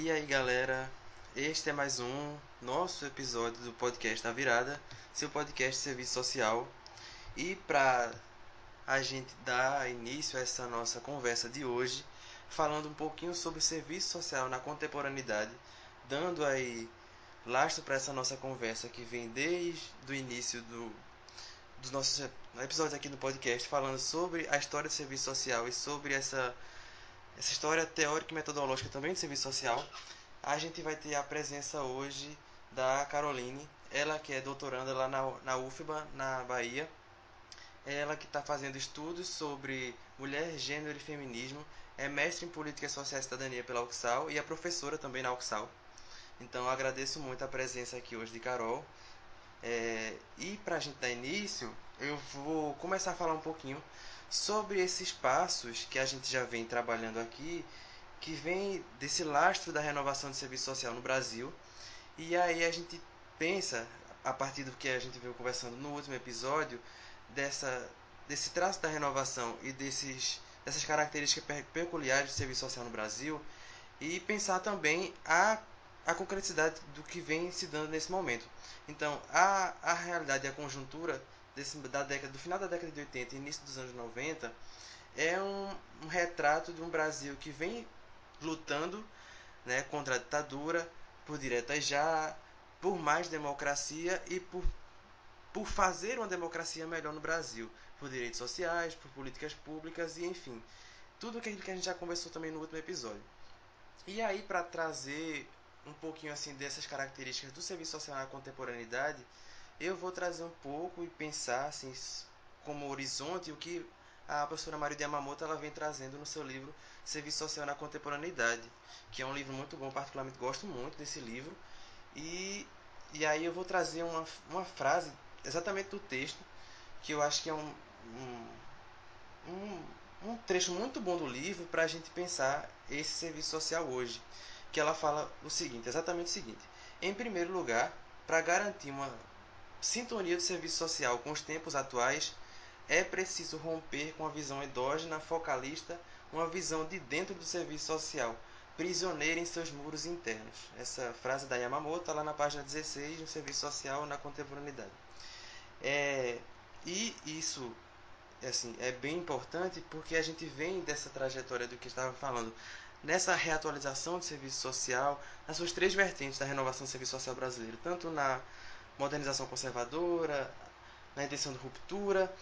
E aí galera, este é mais um nosso episódio do podcast da Virada, seu podcast de serviço social. E para a gente dar início a essa nossa conversa de hoje, falando um pouquinho sobre o serviço social na contemporaneidade, dando aí lastro para essa nossa conversa que vem desde o início dos nossos episódios aqui no podcast, falando sobre a história do serviço social e sobre essa história teórica e metodológica também do serviço social. A gente vai ter a presença hoje da Caroline, ela que é doutoranda lá na UFBA, na Bahia. Ela que está fazendo estudos sobre mulher, gênero e feminismo, é mestre em políticas sociais e cidadania pela UXAL e é professora também na UXAL. Então eu agradeço muito a presença aqui hoje de Carol. E para a gente dar início, eu vou começar a falar um pouquinho sobre esses passos que a gente já vem trabalhando aqui, que vem desse lastro da renovação do serviço social no Brasil. E aí a gente pensa, a partir do que a gente veio conversando no último episódio, desse traço da renovação e dessas características peculiares do serviço social no Brasil, e pensar também a concreticidade do que vem se dando nesse momento. Então, a realidade e a conjuntura do final da década de 80 e início dos anos 90 é um retrato de um Brasil que vem lutando, né, contra a ditadura, por direitos já, por mais democracia e por fazer uma democracia melhor no Brasil, por direitos sociais, por políticas públicas e enfim, tudo aquilo que a gente já conversou também no último episódio. E aí, para trazer um pouquinho assim dessas características do serviço social na contemporaneidade, eu vou trazer um pouco e pensar assim como horizonte o que a professora Maria Yamamoto ela vem trazendo no seu livro Serviço Social na Contemporaneidade, que é um livro muito bom, particularmente gosto muito desse livro. E, e aí eu vou trazer uma frase exatamente do texto, que eu acho que é um, um trecho muito bom do livro para a gente pensar esse serviço social hoje, que ela fala o seguinte, exatamente o seguinte: em primeiro lugar, para garantir uma sintonia do serviço social com os tempos atuais, é preciso romper com a visão endógena, focalista, uma visão de dentro do serviço social, prisioneira em seus muros internos. Essa frase da Yamamoto está lá na página 16 do Serviço Social na Contemporaneidade. E isso assim, é bem importante porque a gente vem dessa trajetória do que estava falando, nessa reatualização do serviço social, nas suas três vertentes da renovação do serviço social brasileiro, tanto na modernização conservadora, na intenção de ruptura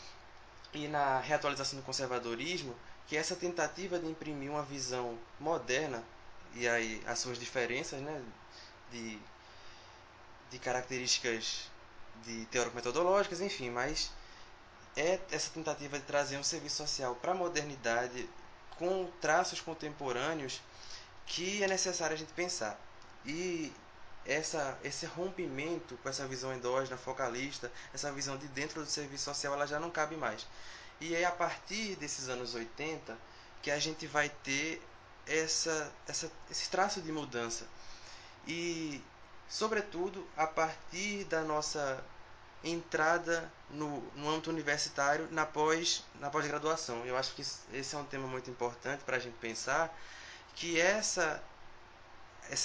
e na reatualização do conservadorismo, que é essa tentativa de imprimir uma visão moderna e aí as suas diferenças, né, de, de características de teórico-metodológicas, enfim, mas é essa tentativa de trazer um serviço social para a modernidade com traços contemporâneos que é necessário a gente pensar. E esse rompimento com essa visão endógena, focalista, essa visão de dentro do serviço social, ela já não cabe mais. E é a partir desses anos 80 que a gente vai ter esse traço de mudança. E, sobretudo, a partir da nossa entrada no âmbito universitário na pós-graduação. Eu acho que esse é um tema muito importante para a gente pensar, que essa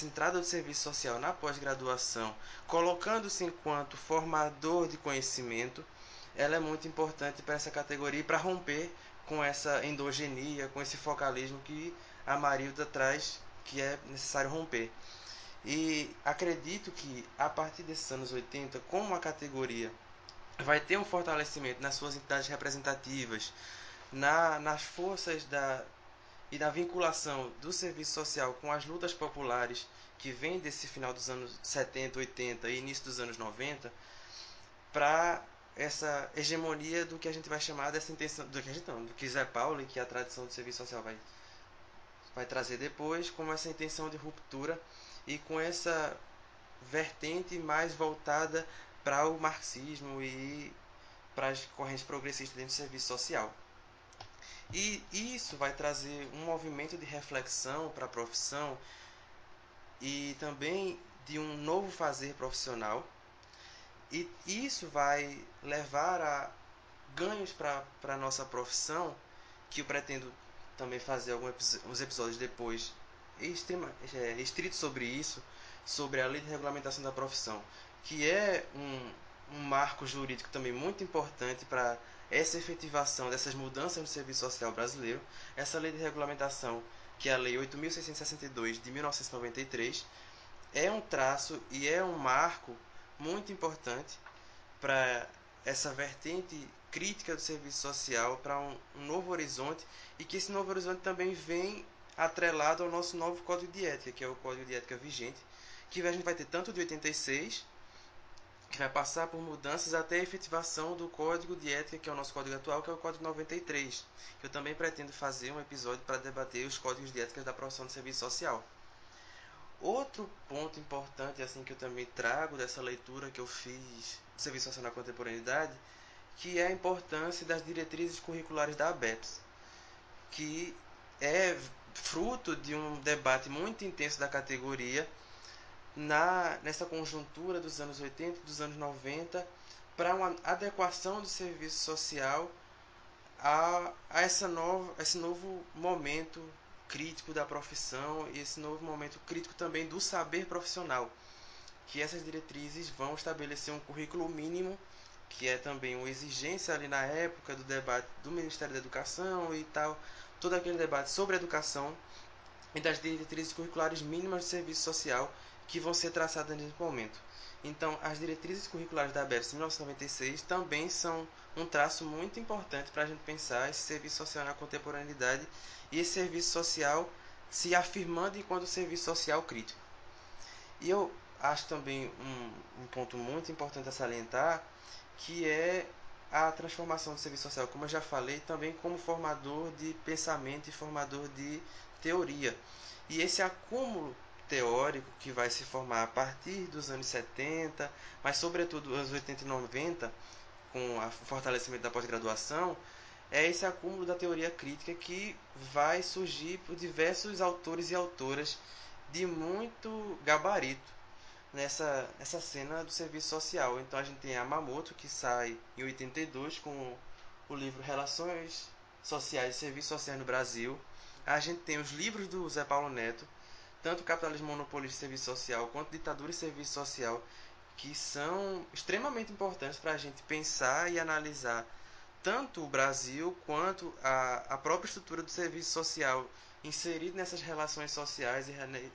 entrada do serviço social na pós-graduação, colocando-se enquanto formador de conhecimento, ela é muito importante para essa categoria e para romper com essa endogenia, com esse focalismo que a Marilda traz, que é necessário romper. E acredito que a partir desses anos 80, como a categoria vai ter um fortalecimento nas suas entidades representativas, nas forças e da vinculação do serviço social com as lutas populares que vem desse final dos anos 70, 80 e início dos anos 90, para essa hegemonia do que a gente vai chamar dessa intenção, do que Zé Paulo e que a tradição do serviço social vai trazer depois, como essa intenção de ruptura e com essa vertente mais voltada para o marxismo e para as correntes progressistas dentro do serviço social. E isso vai trazer um movimento de reflexão para a profissão e também de um novo fazer profissional. E isso vai levar a ganhos para a nossa profissão, que eu pretendo também fazer uns episódios depois estrito sobre isso, sobre a Lei de Regulamentação da Profissão, que é um marco jurídico também muito importante para essa efetivação dessas mudanças no serviço social brasileiro. Essa lei de regulamentação, que é a Lei 8.662 de 1993, é um traço e é um marco muito importante para essa vertente crítica do serviço social, para um novo horizonte, e que esse novo horizonte também vem atrelado ao nosso novo Código de Ética, que é o Código de Ética vigente, que a gente vai ter tanto de 86, que vai passar por mudanças até a efetivação do Código de Ética, que é o nosso código atual, que é o Código 93, que eu também pretendo fazer um episódio para debater os códigos de ética da profissão de serviço social. Outro ponto importante assim que eu também trago dessa leitura que eu fiz de serviço social na contemporaneidade, que é a importância das diretrizes curriculares da ABEPS, que é fruto de um debate muito intenso da categoria nessa conjuntura dos anos 80 e dos anos 90, para uma adequação do serviço social a esse novo momento crítico da profissão e esse novo momento crítico também do saber profissional, que essas diretrizes vão estabelecer um currículo mínimo, que é também uma exigência ali na época do debate do Ministério da Educação e tal, todo aquele debate sobre educação e das diretrizes curriculares mínimas de serviço social que vão ser traçadas nesse momento. Então, as diretrizes curriculares da ABEPS de 1996 também são um traço muito importante para a gente pensar esse serviço social na contemporaneidade e esse serviço social se afirmando enquanto serviço social crítico. E eu acho também um ponto muito importante a salientar, que é a transformação do serviço social, como eu já falei, também como formador de pensamento e formador de teoria. E esse acúmulo teórico que vai se formar a partir dos anos 70, mas sobretudo anos 80 e 90, com o fortalecimento da pós-graduação, é esse acúmulo da teoria crítica que vai surgir por diversos autores e autoras de muito gabarito nessa cena do serviço social. Então a gente tem a Yamamoto, que sai em 82 com o livro Relações Sociais e Serviços Sociais no Brasil. A gente tem os livros do Zé Paulo Neto, tanto Capitalismo Monopolista e Serviço Social, quanto Ditadura e Serviço Social, que são extremamente importantes para a gente pensar e analisar tanto o Brasil quanto a própria estrutura do serviço social inserido nessas relações sociais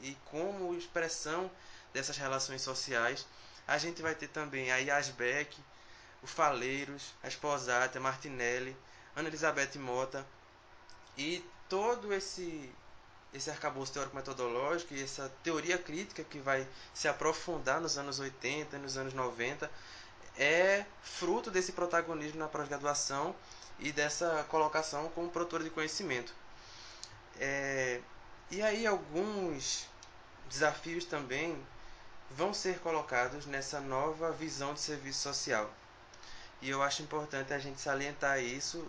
e como expressão dessas relações sociais. A gente vai ter também a Yasbeck, o Faleiros, a Esposati, a Martinelli, Ana Elizabeth Mota e todo esse arcabouço teórico-metodológico e essa teoria crítica que vai se aprofundar nos anos 80 e nos anos 90 é fruto desse protagonismo na pós-graduação e dessa colocação como produtora de conhecimento. E aí alguns desafios também vão ser colocados nessa nova visão de serviço social. E eu acho importante a gente salientar isso,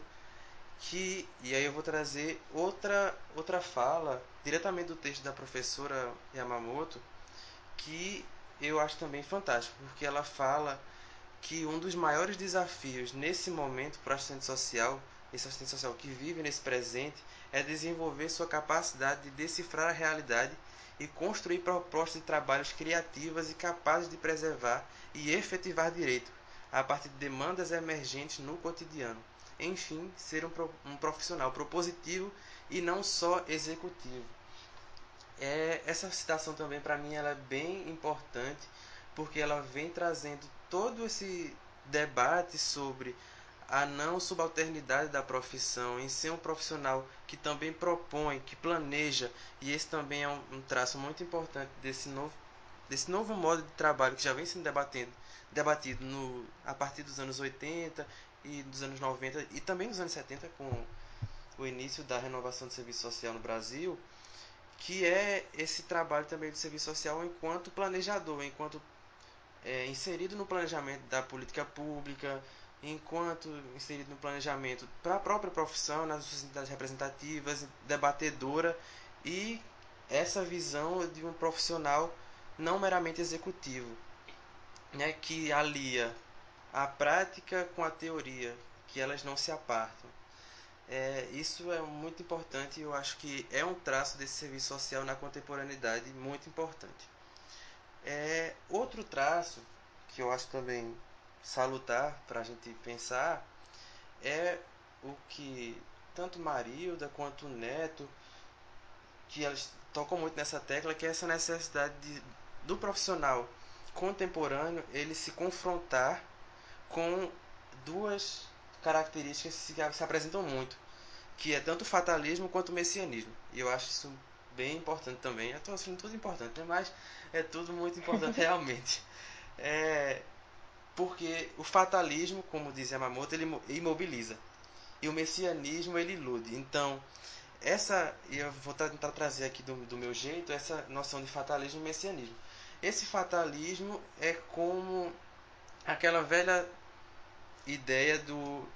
e aí eu vou trazer outra fala diretamente do texto da professora Yamamoto, que eu acho também fantástico, porque ela fala que um dos maiores desafios nesse momento para o assistente social, esse assistente social que vive nesse presente, é desenvolver sua capacidade de decifrar a realidade e construir propostas de trabalhos criativas e capazes de preservar e efetivar direito a partir de demandas emergentes no cotidiano. Enfim, ser um profissional propositivo e não só executivo. Essa citação também para mim ela é bem importante, porque ela vem trazendo todo esse debate sobre a não subalternidade da profissão, em ser um profissional que também propõe, que planeja, e esse também é um traço muito importante desse novo modo de trabalho que já vem sendo debatido a partir dos anos 80 e dos anos 90 e também dos anos 70 com o início da renovação do serviço social no Brasil, que é esse trabalho também do serviço social enquanto planejador, enquanto inserido no planejamento da política pública, enquanto inserido no planejamento para a própria profissão, nas sociedades representativas, debatedora, e essa visão de um profissional não meramente executivo, né, que alia a prática com a teoria, que elas não se apartam. Isso é muito importante e eu acho que é um traço desse serviço social na contemporaneidade muito importante. Outro traço que eu acho também salutar para a gente pensar é o que tanto Marilda quanto o Neto, que elas tocam muito nessa tecla, que é essa necessidade do profissional contemporâneo ele se confrontar com duas características que se apresentam muito, que é tanto o fatalismo quanto o messianismo. E eu acho isso bem importante também. Eu estou achando tudo importante, né? Mas é tudo muito importante realmente. É, porque o fatalismo, como diz Yamamoto, ele imobiliza. E o messianismo, ele ilude. Então, e eu vou tentar trazer aqui do meu jeito, essa noção de fatalismo e messianismo. Esse fatalismo é como aquela velha ideia do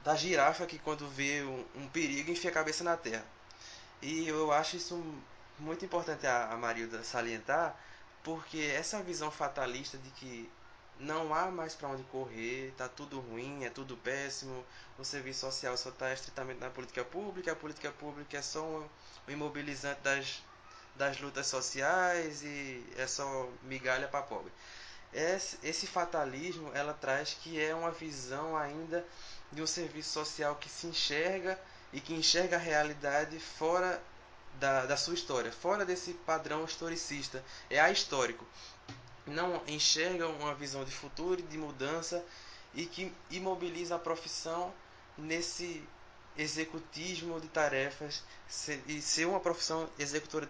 da girafa que quando vê um perigo enfia a cabeça na terra. E eu acho isso muito importante a Marilda salientar, porque essa visão fatalista de que não há mais para onde correr, tá tudo ruim, é tudo péssimo, o serviço social só está estritamente na política pública, a política pública é só um imobilizante das lutas sociais e é só migalha para pobre. Esse fatalismo ela traz que é uma visão ainda de um serviço social que se enxerga e que enxerga a realidade fora da sua história, fora desse padrão historicista, é ahistórico. Não enxerga uma visão de futuro e de mudança e que imobiliza a profissão nesse executismo de tarefas e ser uma profissão executora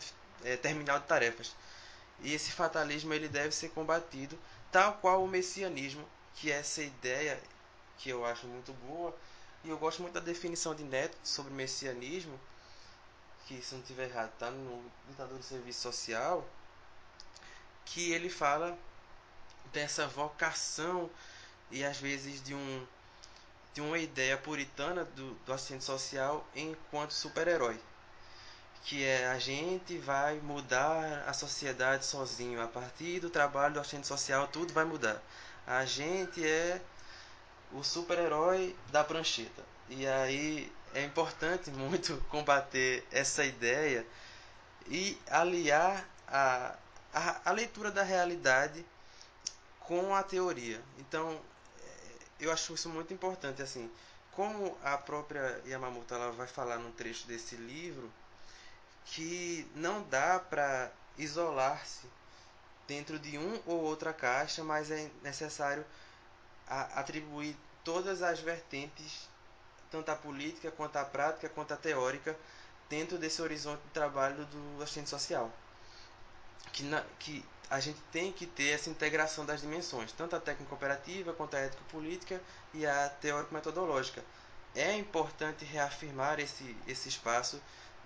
terminal de tarefas. E esse fatalismo ele deve ser combatido, tal qual o messianismo, que é essa ideia que eu acho muito boa, e eu gosto muito da definição de Neto sobre messianismo, que se não estiver errado está no Ditador do Serviço Social, que ele fala dessa vocação e às vezes de uma ideia puritana do assistente social enquanto super-herói, que é a gente vai mudar a sociedade sozinho, a partir do trabalho do assistente social tudo vai mudar. A gente é o super-herói da prancheta. E aí é importante muito combater essa ideia e aliar a leitura da realidade com a teoria. Então, eu acho isso muito importante. Assim, como a própria Yamamoto ela vai falar num trecho desse livro, que não dá para isolar-se dentro de um ou outra caixa, mas é necessário atribuir todas as vertentes, tanto a política, quanto a prática, quanto a teórica, dentro desse horizonte de trabalho do assistente social. Que a gente tem que ter essa integração das dimensões, tanto a técnica operativa, quanto a ético-política e a teórico-metodológica. É importante reafirmar esse espaço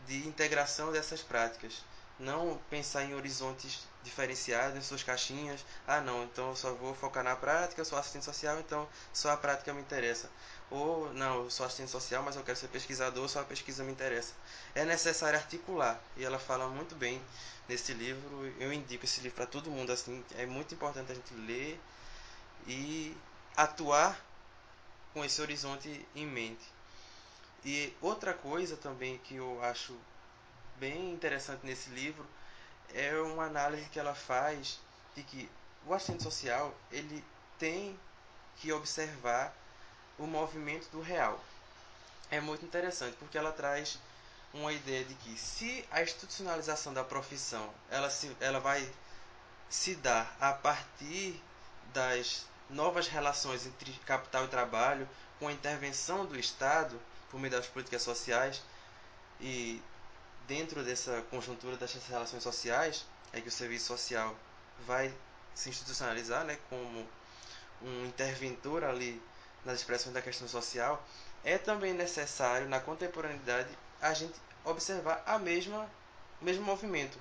de integração dessas práticas. Não pensar em horizontes diferenciados, em suas caixinhas. Ah, não, então eu só vou focar na prática, eu sou assistente social, então só a prática me interessa. Ou, não, eu sou assistente social, mas eu quero ser pesquisador, só a pesquisa me interessa. É necessário articular, e ela fala muito bem nesse livro. Eu indico esse livro para todo mundo. Assim, é muito importante a gente ler e atuar com esse horizonte em mente. E outra coisa também que eu acho bem interessante nesse livro é uma análise que ela faz de que o assistente social ele tem que observar o movimento do real. É muito interessante porque ela traz uma ideia de que se a institucionalização da profissão ela vai se dar a partir das novas relações entre capital e trabalho, com a intervenção do Estado por meio das políticas sociais, e dentro dessa conjuntura dessas relações sociais é que o serviço social vai se institucionalizar, né, como um interventor ali nas expressões da questão social. É também necessário na contemporaneidade a gente observar o mesmo movimento,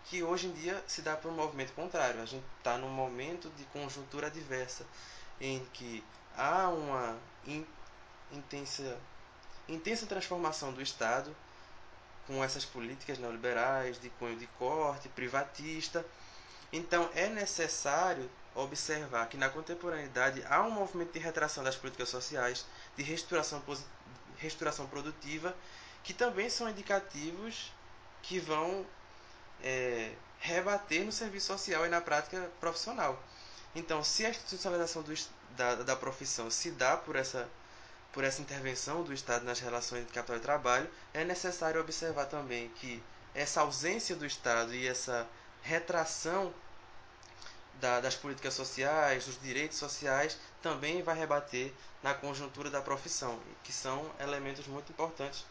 que hoje em dia se dá para um movimento contrário. A gente está num momento de conjuntura adversa, em que há uma intensa, intensa transformação do Estado, com essas políticas neoliberais de cunho de corte, privatista, Então, é necessário observar que na contemporaneidade há um movimento de retração das políticas sociais, de reestruturação produtiva, que também são indicativos que vão rebater no serviço social e na prática profissional. Então, se a institucionalização da profissão se dá por essa intervenção do Estado nas relações de capital e trabalho, é necessário observar também que essa ausência do Estado e essa retração das políticas sociais, dos direitos sociais, também vai rebater na conjuntura da profissão, que são elementos muito importantes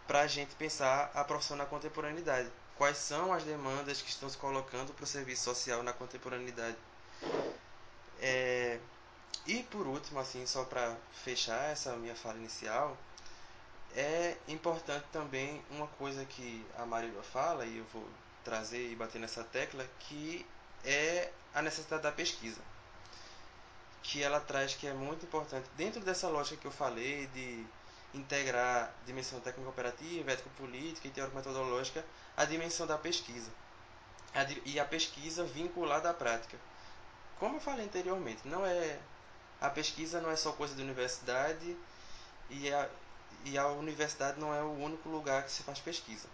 para a gente pensar a profissão na contemporaneidade. Quais são as demandas que estão se colocando para o serviço social na contemporaneidade? E por último, assim, só para fechar essa minha fala inicial, é importante também uma coisa que a Marília fala, e eu vou trazer e bater nessa tecla, que é a necessidade da pesquisa. Que ela traz que é muito importante, dentro dessa lógica que eu falei, de integrar a dimensão técnico-operativa, ético-política e teórico-metodológica, a dimensão da pesquisa. E a pesquisa vinculada à prática. Como eu falei anteriormente, a pesquisa não é só coisa da universidade e a universidade não é o único lugar que se faz pesquisa.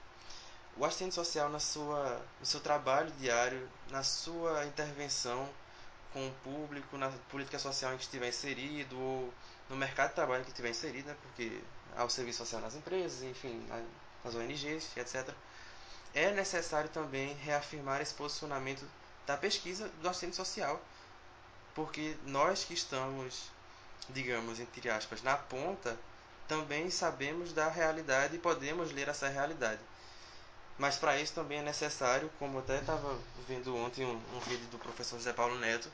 O assistente social, no seu trabalho diário, na sua intervenção com o público, na política social em que estiver inserido, ou no mercado de trabalho em que estiver inserido, né, porque há o serviço social nas empresas, enfim, nas ONGs, etc. É necessário também reafirmar esse posicionamento da pesquisa do assistente social, porque nós que estamos, digamos, entre aspas, na ponta, também sabemos da realidade e podemos ler essa realidade. Mas para isso também é necessário, como eu até estava vendo ontem um vídeo do professor José Paulo Neto,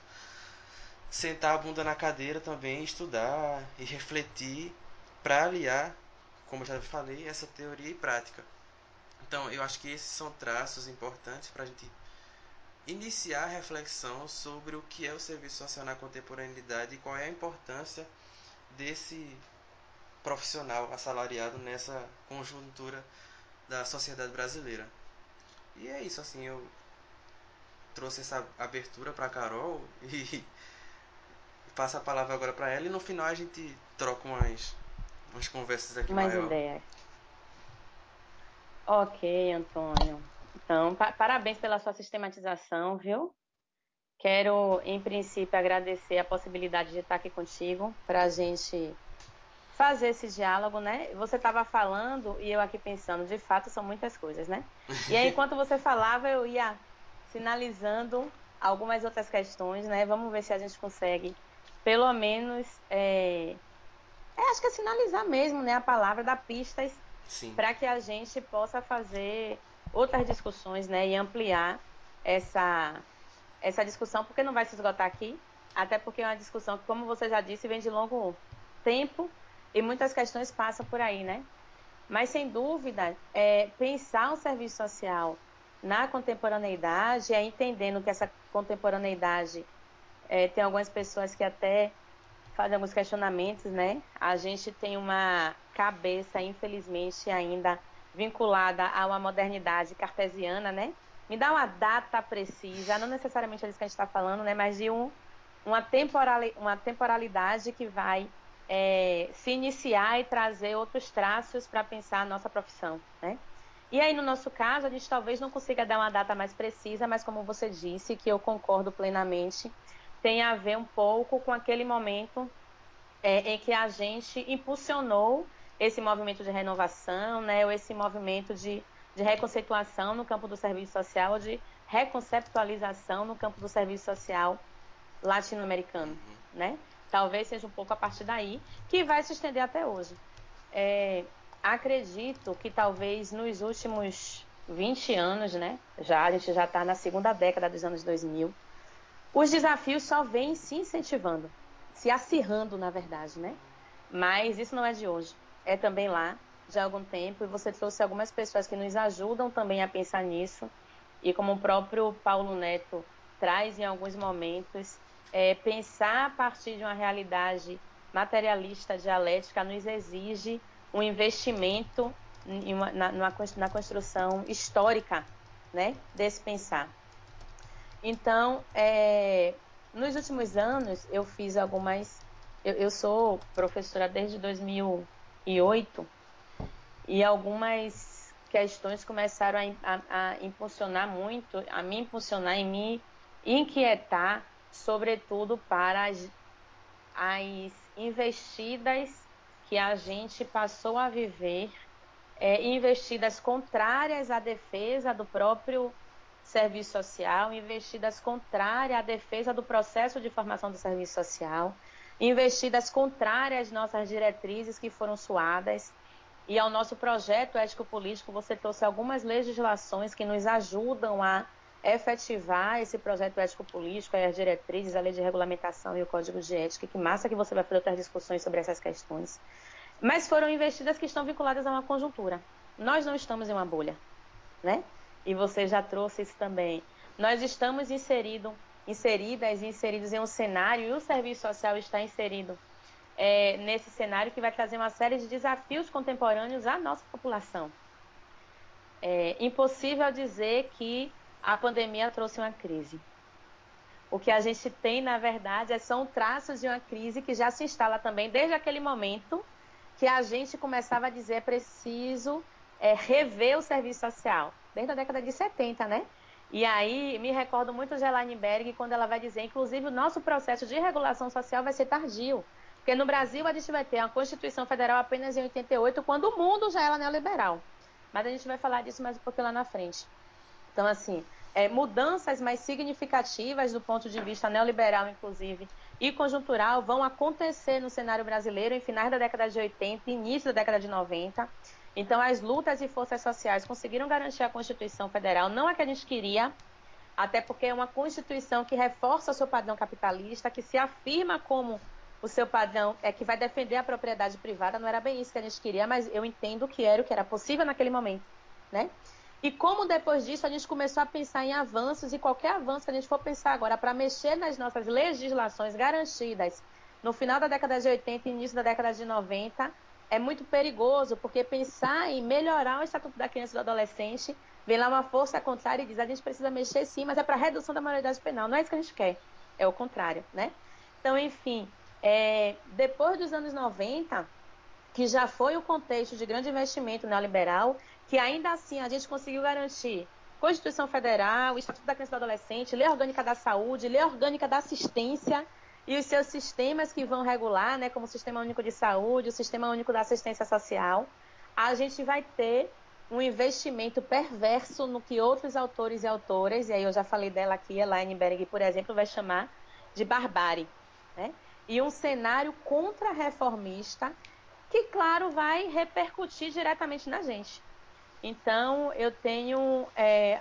sentar a bunda na cadeira também, estudar e refletir para aliar, como eu já falei, essa teoria e prática. Então, eu acho que esses são traços importantes para a gente iniciar a reflexão sobre o que é o serviço social na contemporaneidade e qual é a importância desse profissional assalariado nessa conjuntura da sociedade brasileira. E é isso, assim, eu trouxe essa abertura para a Carol e passo a palavra agora para ela e no final a gente troca umas conversas aqui Mais maior. ideias. Ok, Antônio. Então, parabéns pela sua sistematização, viu? Quero, em princípio, agradecer a possibilidade de estar aqui contigo para a gente fazer esse diálogo, né? Você estava falando e eu aqui pensando, de fato, são muitas coisas, né? E aí, enquanto você falava, eu ia sinalizando algumas outras questões, né? Vamos ver se a gente consegue, pelo menos, acho que é sinalizar mesmo, né? A palavra, dar pistas para que a gente possa fazer outras discussões, né? E ampliar essa discussão, porque não vai se esgotar aqui, até porque é uma discussão que, como você já disse, vem de longo tempo e muitas questões passam por aí, né? Mas, sem dúvida, pensar um serviço social na contemporaneidade, entendendo que essa contemporaneidade tem algumas pessoas que até fazem alguns questionamentos, né? A gente tem uma cabeça, infelizmente, ainda vinculada a uma modernidade cartesiana, né? Me dá uma data precisa, não necessariamente é isso que a gente está falando, né? Mas de uma temporalidade que vai se iniciar e trazer outros traços para pensar a nossa profissão, né? E aí, no nosso caso, a gente talvez não consiga dar uma data mais precisa, mas como você disse, que eu concordo plenamente, tem a ver um pouco com aquele momento em que a gente impulsionou esse movimento de renovação, né, ou esse movimento de reconceituação no campo do serviço social, ou de reconceptualização no campo do serviço social latino-americano, né? Talvez seja um pouco a partir daí, que vai se estender até hoje. Acredito que talvez nos últimos 20 anos, né? A gente já está na segunda década dos anos 2000, os desafios só vêm se incentivando, se acirrando, na verdade, né? Mas isso não é de hoje. É também lá, já há algum tempo, e você trouxe algumas pessoas que nos ajudam também a pensar nisso. E como o próprio Paulo Neto traz em alguns momentos, pensar a partir de uma realidade materialista dialética nos exige um investimento na construção histórica, né, desse pensar. Então, nos últimos anos, eu fiz algumas... Eu sou professora desde 2008 e algumas questões começaram a impulsionar muito, a me impulsionar e me inquietar, sobretudo para as investidas que a gente passou a viver, investidas contrárias à defesa do próprio serviço social, investidas contrárias à defesa do processo de formação do serviço social, investidas contrárias às nossas diretrizes que foram suadas. E ao nosso projeto ético-político, você trouxe algumas legislações que nos ajudam a efetivar esse projeto ético-político, as diretrizes, a lei de regulamentação e o código de ética. Que massa que você vai fazer outras discussões sobre essas questões. Mas foram investidas que estão vinculadas a uma conjuntura. Nós não estamos em uma bolha, né? E você já trouxe isso também. Nós estamos inseridas e inseridos em um cenário, e o serviço social está inserido nesse cenário que vai trazer uma série de desafios contemporâneos à nossa população. É impossível dizer que a pandemia trouxe uma crise. O que a gente tem, na verdade, são traços de uma crise que já se instala também desde aquele momento que a gente começava a dizer preciso rever o serviço social, desde a década de 70, né? E aí me recordo muito de Elaine Berg quando ela vai dizer, inclusive, o nosso processo de regulação social vai ser tardio. Porque no Brasil a gente vai ter a Constituição Federal apenas em 88, quando o mundo já era neoliberal. Mas a gente vai falar disso mais um pouquinho lá na frente. Então, assim, mudanças mais significativas do ponto de vista neoliberal, inclusive, e conjuntural, vão acontecer no cenário brasileiro em finais da década de 80 e início da década de 90. Então, as lutas e forças sociais conseguiram garantir a Constituição Federal, não a que a gente queria, até porque é uma Constituição que reforça o seu padrão capitalista, que se afirma como o seu padrão que vai defender a propriedade privada. Não era bem isso que a gente queria, mas eu entendo que era o que era possível naquele momento, né? E como depois disso a gente começou a pensar em avanços, e qualquer avanço que a gente for pensar agora para mexer nas nossas legislações garantidas no final da década de 80 e início da década de 90, é muito perigoso, porque pensar em melhorar o Estatuto da Criança e do Adolescente, vem lá uma força contrária e diz, a gente precisa mexer sim, mas é para redução da maioridade penal. Não é isso que a gente quer, é o contrário, né? Então, enfim, depois dos anos 90, que já foi o contexto de grande investimento neoliberal, que ainda assim a gente conseguiu garantir Constituição Federal, Estatuto da Criança e do Adolescente, Lei Orgânica da Saúde, Lei Orgânica da Assistência e os seus sistemas que vão regular, né, como o Sistema Único de Saúde, o Sistema Único da Assistência Social. A gente vai ter um investimento perverso no que outros autores e autoras, e aí eu já falei dela aqui, Elaine Berg, por exemplo, vai chamar de barbárie, né? E um cenário contra-reformista que, claro, vai repercutir diretamente na gente. Então, eu tenho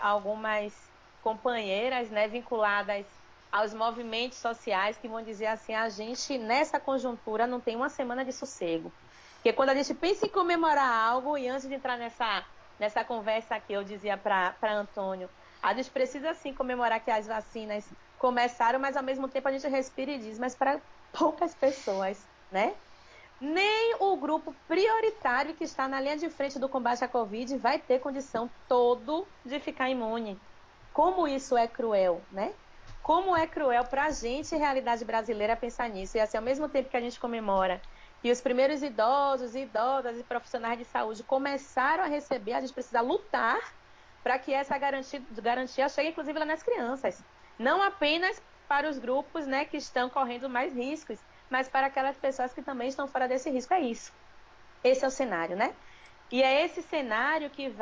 algumas companheiras, né, vinculadas aos movimentos sociais que vão dizer assim, a gente, nessa conjuntura, não tem uma semana de sossego. Porque quando a gente pensa em comemorar algo, e antes de entrar nessa conversa aqui, eu dizia para Antônio, a gente precisa, sim, comemorar que as vacinas começaram, mas, ao mesmo tempo, a gente respira e diz, mas para poucas pessoas, né? Nem o grupo prioritário que está na linha de frente do combate à Covid vai ter condição todo de ficar imune. Como isso é cruel, né? Como é cruel para a gente, realidade brasileira, pensar nisso. E assim, ao mesmo tempo que a gente comemora que os primeiros idosos e idosas e profissionais de saúde começaram a receber, a gente precisa lutar para que essa garantia chegue, inclusive, lá nas crianças. Não apenas para os grupos, né, que estão correndo mais riscos, mas para aquelas pessoas que também estão fora desse risco. É isso. Esse é o cenário, né? E é esse cenário que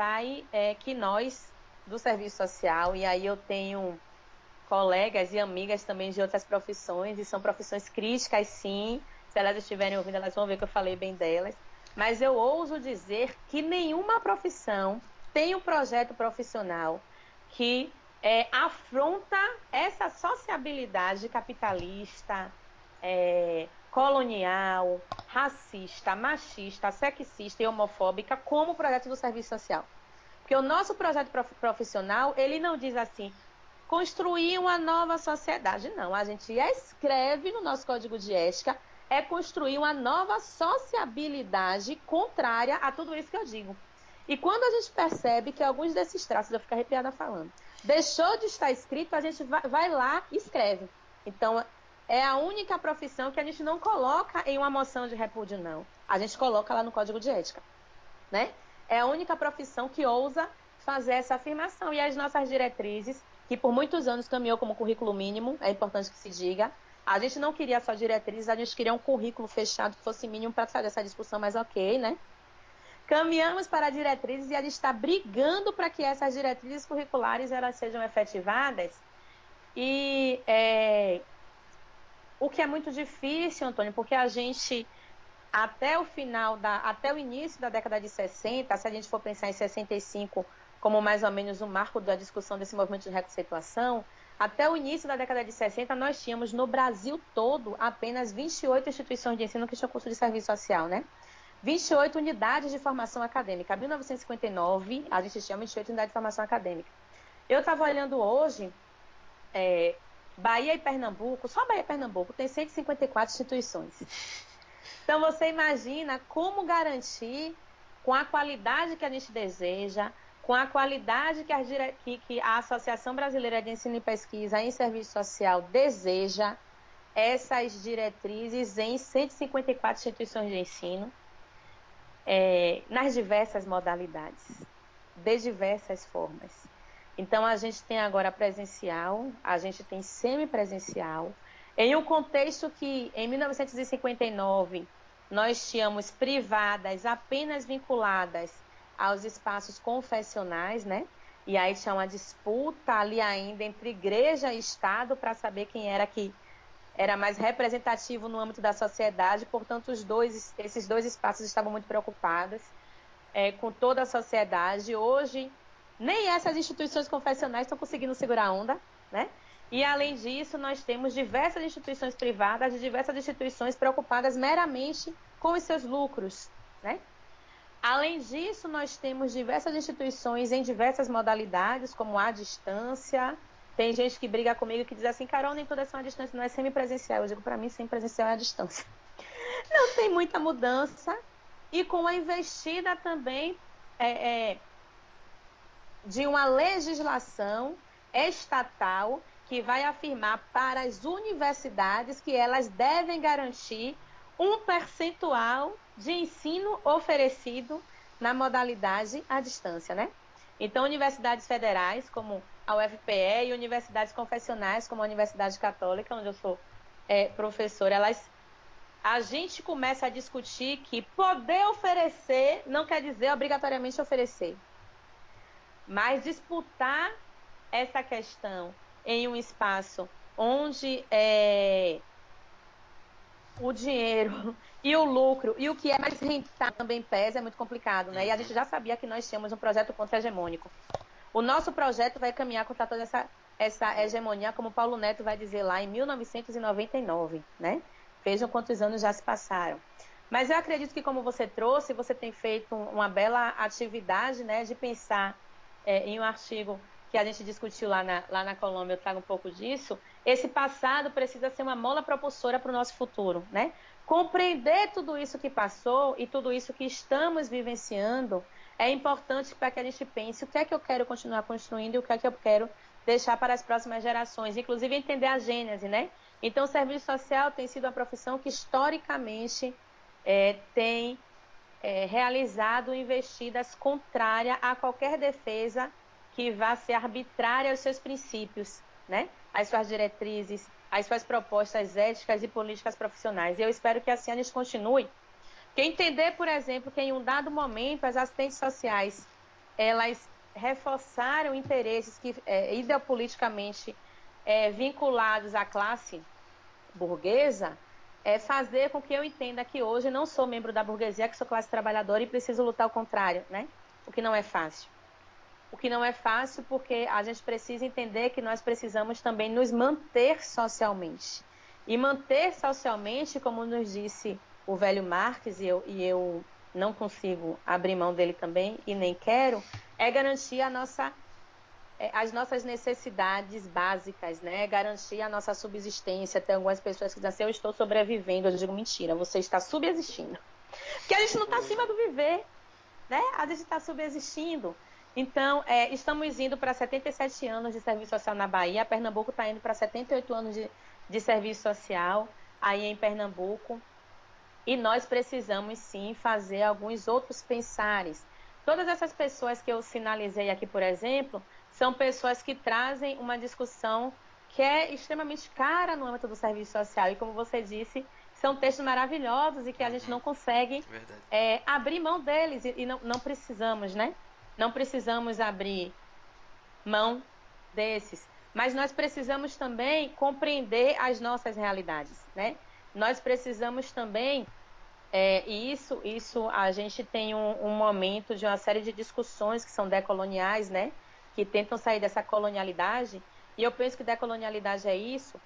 que nós, do serviço social, e aí eu tenho colegas e amigas também de outras profissões, e são profissões críticas, sim. Se elas estiverem ouvindo, elas vão ver que eu falei bem delas. Mas eu ouso dizer que nenhuma profissão tem um projeto profissional que afronta essa sociabilidade capitalista, colonial, racista, machista, sexista e homofóbica como o projeto do serviço social. Porque o nosso projeto profissional, ele não diz assim, construir uma nova sociedade. Não, a gente escreve no nosso código de ética, construir uma nova sociabilidade contrária a tudo isso que eu digo. E quando a gente percebe que alguns desses traços, eu fico arrepiada falando, deixou de estar escrito, a gente vai lá e escreve. Então, é a única profissão que a gente não coloca em uma moção de repúdio, não. A gente coloca lá no Código de Ética, né? É a única profissão que ousa fazer essa afirmação. E as nossas diretrizes, que por muitos anos caminhou como currículo mínimo, é importante que se diga, a gente não queria só diretrizes, a gente queria um currículo fechado que fosse mínimo para fazer essa discussão mais ok, né? Caminhamos para diretrizes e a gente está brigando para que essas diretrizes curriculares elas sejam efetivadas. E o que é muito difícil, Antônio, porque a gente, até o início da década de 60, se a gente for pensar em 65 como mais ou menos o marco da discussão desse movimento de reconceituação, até o início da década de 60, nós tínhamos no Brasil todo apenas 28 instituições de ensino que tinham curso de serviço social, né? 28 unidades de formação acadêmica. Em 1959, a gente tinha 28 unidades de formação acadêmica. Eu estava olhando hoje, Bahia e Pernambuco, só Bahia e Pernambuco, tem 154 instituições. Então, você imagina como garantir, com a qualidade que a gente deseja, com a qualidade que a Associação Brasileira de Ensino e Pesquisa em Serviço Social deseja, essas diretrizes em 154 instituições de ensino, nas diversas modalidades, de diversas formas. Então, a gente tem agora presencial, a gente tem semipresencial, em um contexto que, em 1959, nós tínhamos privadas apenas vinculadas aos espaços confessionais, né? E aí tinha uma disputa ali ainda entre igreja e Estado para saber quem era que era mais representativo no âmbito da sociedade, portanto, esses dois espaços estavam muito preocupados com toda a sociedade. Hoje, nem essas instituições confessionais estão conseguindo segurar a onda, né? E, além disso, nós temos diversas instituições privadas e diversas instituições preocupadas meramente com os seus lucros, né? Além disso, nós temos diversas instituições em diversas modalidades, como a distância. Tem gente que briga comigo que diz assim, Carol, nem toda essa distância, não é semipresencial. Eu digo, para mim, semipresencial é a distância. Não tem muita mudança. E com a investida também de uma legislação estatal que vai afirmar para as universidades que elas devem garantir um percentual de ensino oferecido na modalidade à distância, né? Então, universidades federais, como a UFPE, e universidades confessionais, como a Universidade Católica, onde eu sou professora, a gente começa a discutir que poder oferecer não quer dizer obrigatoriamente oferecer, mas disputar essa questão em um espaço onde o dinheiro e o lucro e o que é mais rentável também pesa, é muito complicado, né? E a gente já sabia que nós tínhamos um projeto contra-hegemônico. O nosso projeto vai caminhar contra toda essa hegemonia, como Paulo Neto vai dizer lá em 1999, né? Vejam quantos anos já se passaram. Mas eu acredito que, como você trouxe, você tem feito uma bela atividade, né, de pensar em um artigo que a gente discutiu lá na Colômbia, eu trago um pouco disso. Esse passado precisa ser uma mola propulsora para o nosso futuro, né? Compreender tudo isso que passou e tudo isso que estamos vivenciando é importante para que a gente pense o que é que eu quero continuar construindo e o que é que eu quero deixar para as próximas gerações, inclusive entender a gênese, né? Então, o serviço social tem sido uma profissão que historicamente tem realizado investidas contrárias a qualquer defesa que vá ser arbitrária aos seus princípios, né? Às suas diretrizes, às suas propostas éticas e políticas profissionais. E eu espero que assim a gente continue. Porque entender, por exemplo, que em um dado momento as assistentes sociais elas reforçaram interesses que ideopoliticamente vinculados à classe burguesa, fazer com que eu entenda que hoje não sou membro da burguesia, que sou classe trabalhadora e preciso lutar ao contrário, né? O que não é fácil. O que não é fácil porque a gente precisa entender que nós precisamos também nos manter socialmente. E manter socialmente, como nos disse o velho Marx, e eu não consigo abrir mão dele também, e nem quero, é garantir as nossas necessidades básicas, né? Garantir a nossa subsistência. Tem algumas pessoas que dizem assim, eu estou sobrevivendo. Eu digo, mentira, você está subsistindo. Porque a gente não está acima do viver. né? A gente está subsistindo. Então, estamos indo para 77 anos de serviço social na Bahia, Pernambuco está indo para 78 anos de serviço social aí em Pernambuco, e nós precisamos sim fazer alguns outros pensares. Todas essas pessoas que eu sinalizei aqui, por exemplo, são pessoas que trazem uma discussão que é extremamente cara no âmbito do serviço social, e como você disse, são textos maravilhosos e que a gente não consegue abrir mão deles, e não precisamos, né? Não precisamos abrir mão desses, mas nós precisamos também compreender as nossas realidades, né? Nós precisamos também, e isso a gente tem um momento de uma série de discussões que são decoloniais, né? Que tentam sair dessa colonialidade, e eu penso que decolonialidade é isso,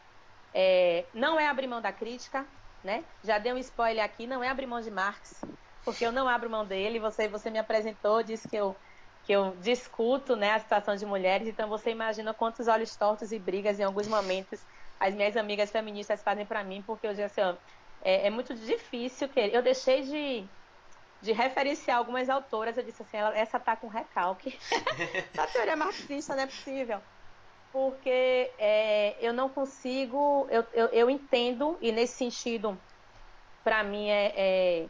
não é abrir mão da crítica, né? Já dei um spoiler aqui, não é abrir mão de Marx, porque eu não abro mão dele. Você me apresentou, disse que eu discuto, né, a situação de mulheres, então você imagina quantos olhos tortos e brigas em alguns momentos as minhas amigas feministas fazem para mim, porque eu digo assim, ó, é muito difícil que eu deixei de referenciar algumas autoras, eu disse assim, essa tá com recalque. Essa teoria marxista não é possível, porque eu não consigo, eu entendo, e nesse sentido, para mim é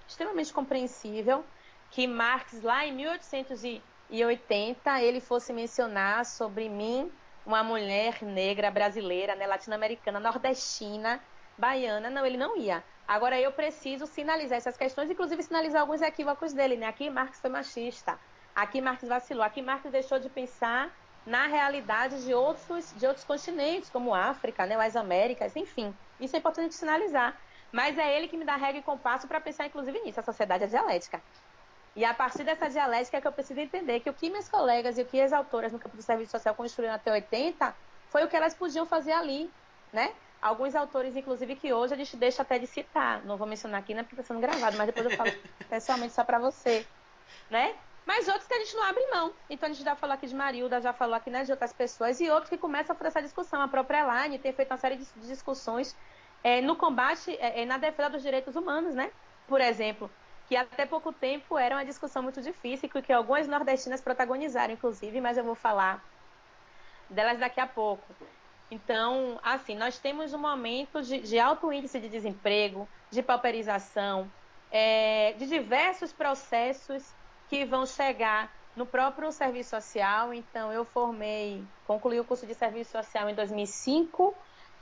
extremamente compreensível que Marx, lá em 1880, ele fosse mencionar sobre mim, uma mulher negra brasileira, né, latino-americana, nordestina, baiana. Não, ele não ia. Agora, eu preciso sinalizar essas questões, inclusive sinalizar alguns equívocos dele, né? Aqui Marx foi machista, aqui Marx vacilou, aqui Marx deixou de pensar na realidade de outros continentes, como África, né, as Américas, enfim. Isso é importante sinalizar. Mas é ele que me dá regra e compasso para pensar, inclusive, nisso. A sociedade é dialética. E a partir dessa dialética é que eu preciso entender que o que minhas colegas e o que as autoras no campo do serviço social construíram até 80 foi o que elas podiam fazer ali, né? Alguns autores, inclusive, que hoje a gente deixa até de citar. Não vou mencionar aqui, né, porque está sendo gravado, mas depois eu falo pessoalmente só para você, né? Mas outros que a gente não abre mão. Então a gente já falou aqui de Marilda, já falou aqui, né, de outras pessoas, e outros que começam a fazer essa discussão. A própria Elaine tem feito uma série de discussões no combate, na defesa dos direitos humanos, né? Por exemplo, que até pouco tempo era uma discussão muito difícil, que algumas nordestinas protagonizaram, inclusive, mas eu vou falar delas daqui a pouco. Então, assim, nós temos um momento de alto índice de desemprego, de pauperização, de diversos processos que vão chegar no próprio serviço social. Então, eu concluí o curso de serviço social em 2005,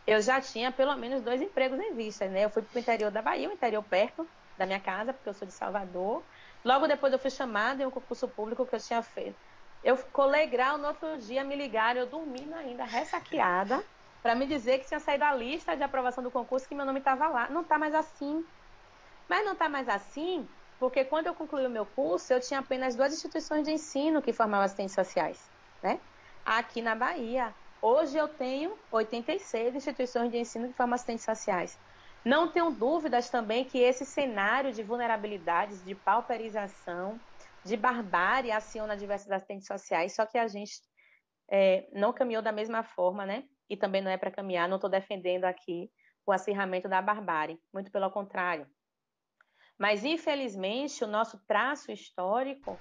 eu já tinha pelo menos 2 empregos em vista, né? Eu fui para o interior da Bahia, o interior perto da minha casa, porque eu sou de Salvador. Logo depois eu fui chamada em um concurso público que eu tinha feito. Eu colei grau, no outro dia me ligaram, eu dormindo ainda, ressaqueada, para me dizer que tinha saído a lista de aprovação do concurso, que meu nome estava lá. Não está mais assim. Mas não está mais assim porque quando eu concluí o meu curso, eu tinha apenas 2 instituições de ensino que formavam assistentes sociais, né? Aqui na Bahia. Hoje eu tenho 86 instituições de ensino que formam assistentes sociais. Não tenho dúvidas também que esse cenário de vulnerabilidades, de pauperização, de barbárie aciona diversos assistentes sociais, só que a gente não caminhou da mesma forma, né? E também não é para caminhar, não estou defendendo aqui o acirramento da barbárie, muito pelo contrário. Mas, infelizmente, o nosso traço histórico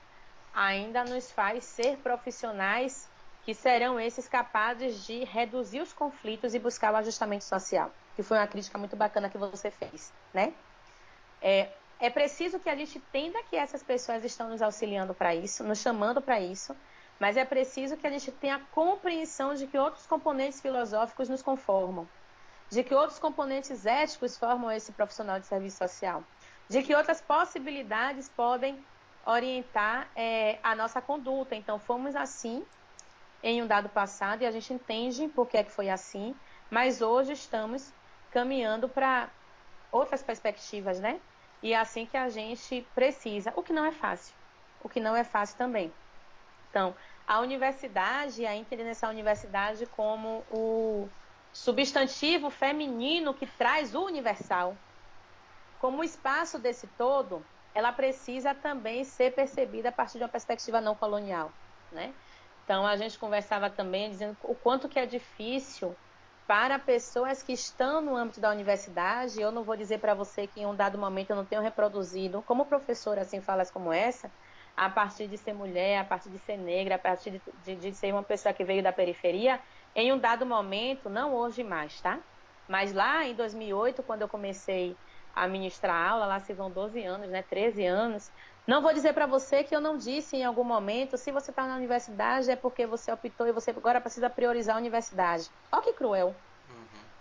ainda nos faz ser profissionais que serão esses capazes de reduzir os conflitos e buscar o ajustamento social, que foi uma crítica muito bacana que você fez, né? É preciso que a gente entenda que essas pessoas estão nos auxiliando para isso, nos chamando para isso, mas é preciso que a gente tenha a compreensão de que outros componentes filosóficos nos conformam, de que outros componentes éticos formam esse profissional de serviço social, de que outras possibilidades podem orientar a nossa conduta. Então, fomos assim em um dado passado e a gente entende por que é que foi assim, mas hoje estamos caminhando para outras perspectivas, né? E é assim que a gente precisa, o que não é fácil, o que não é fácil também. Então, a universidade, a entender essa universidade como o substantivo feminino que traz o universal. Como o espaço desse todo, ela precisa também ser percebida a partir de uma perspectiva não colonial, né? Então, a gente conversava também dizendo o quanto que é difícil para pessoas que estão no âmbito da universidade. Eu não vou dizer para você que em um dado momento eu não tenho reproduzido, como professora, assim, falas como essa, a partir de ser mulher, a partir de ser negra, a partir de ser uma pessoa que veio da periferia, em um dado momento, não hoje mais, tá? Mas lá em 2008, quando eu comecei a ministrar aula, lá se vão 12 anos, né, 13 anos, não vou dizer para você que eu não disse em algum momento, se você está na universidade é porque você optou e você agora precisa priorizar a universidade. Olha que cruel.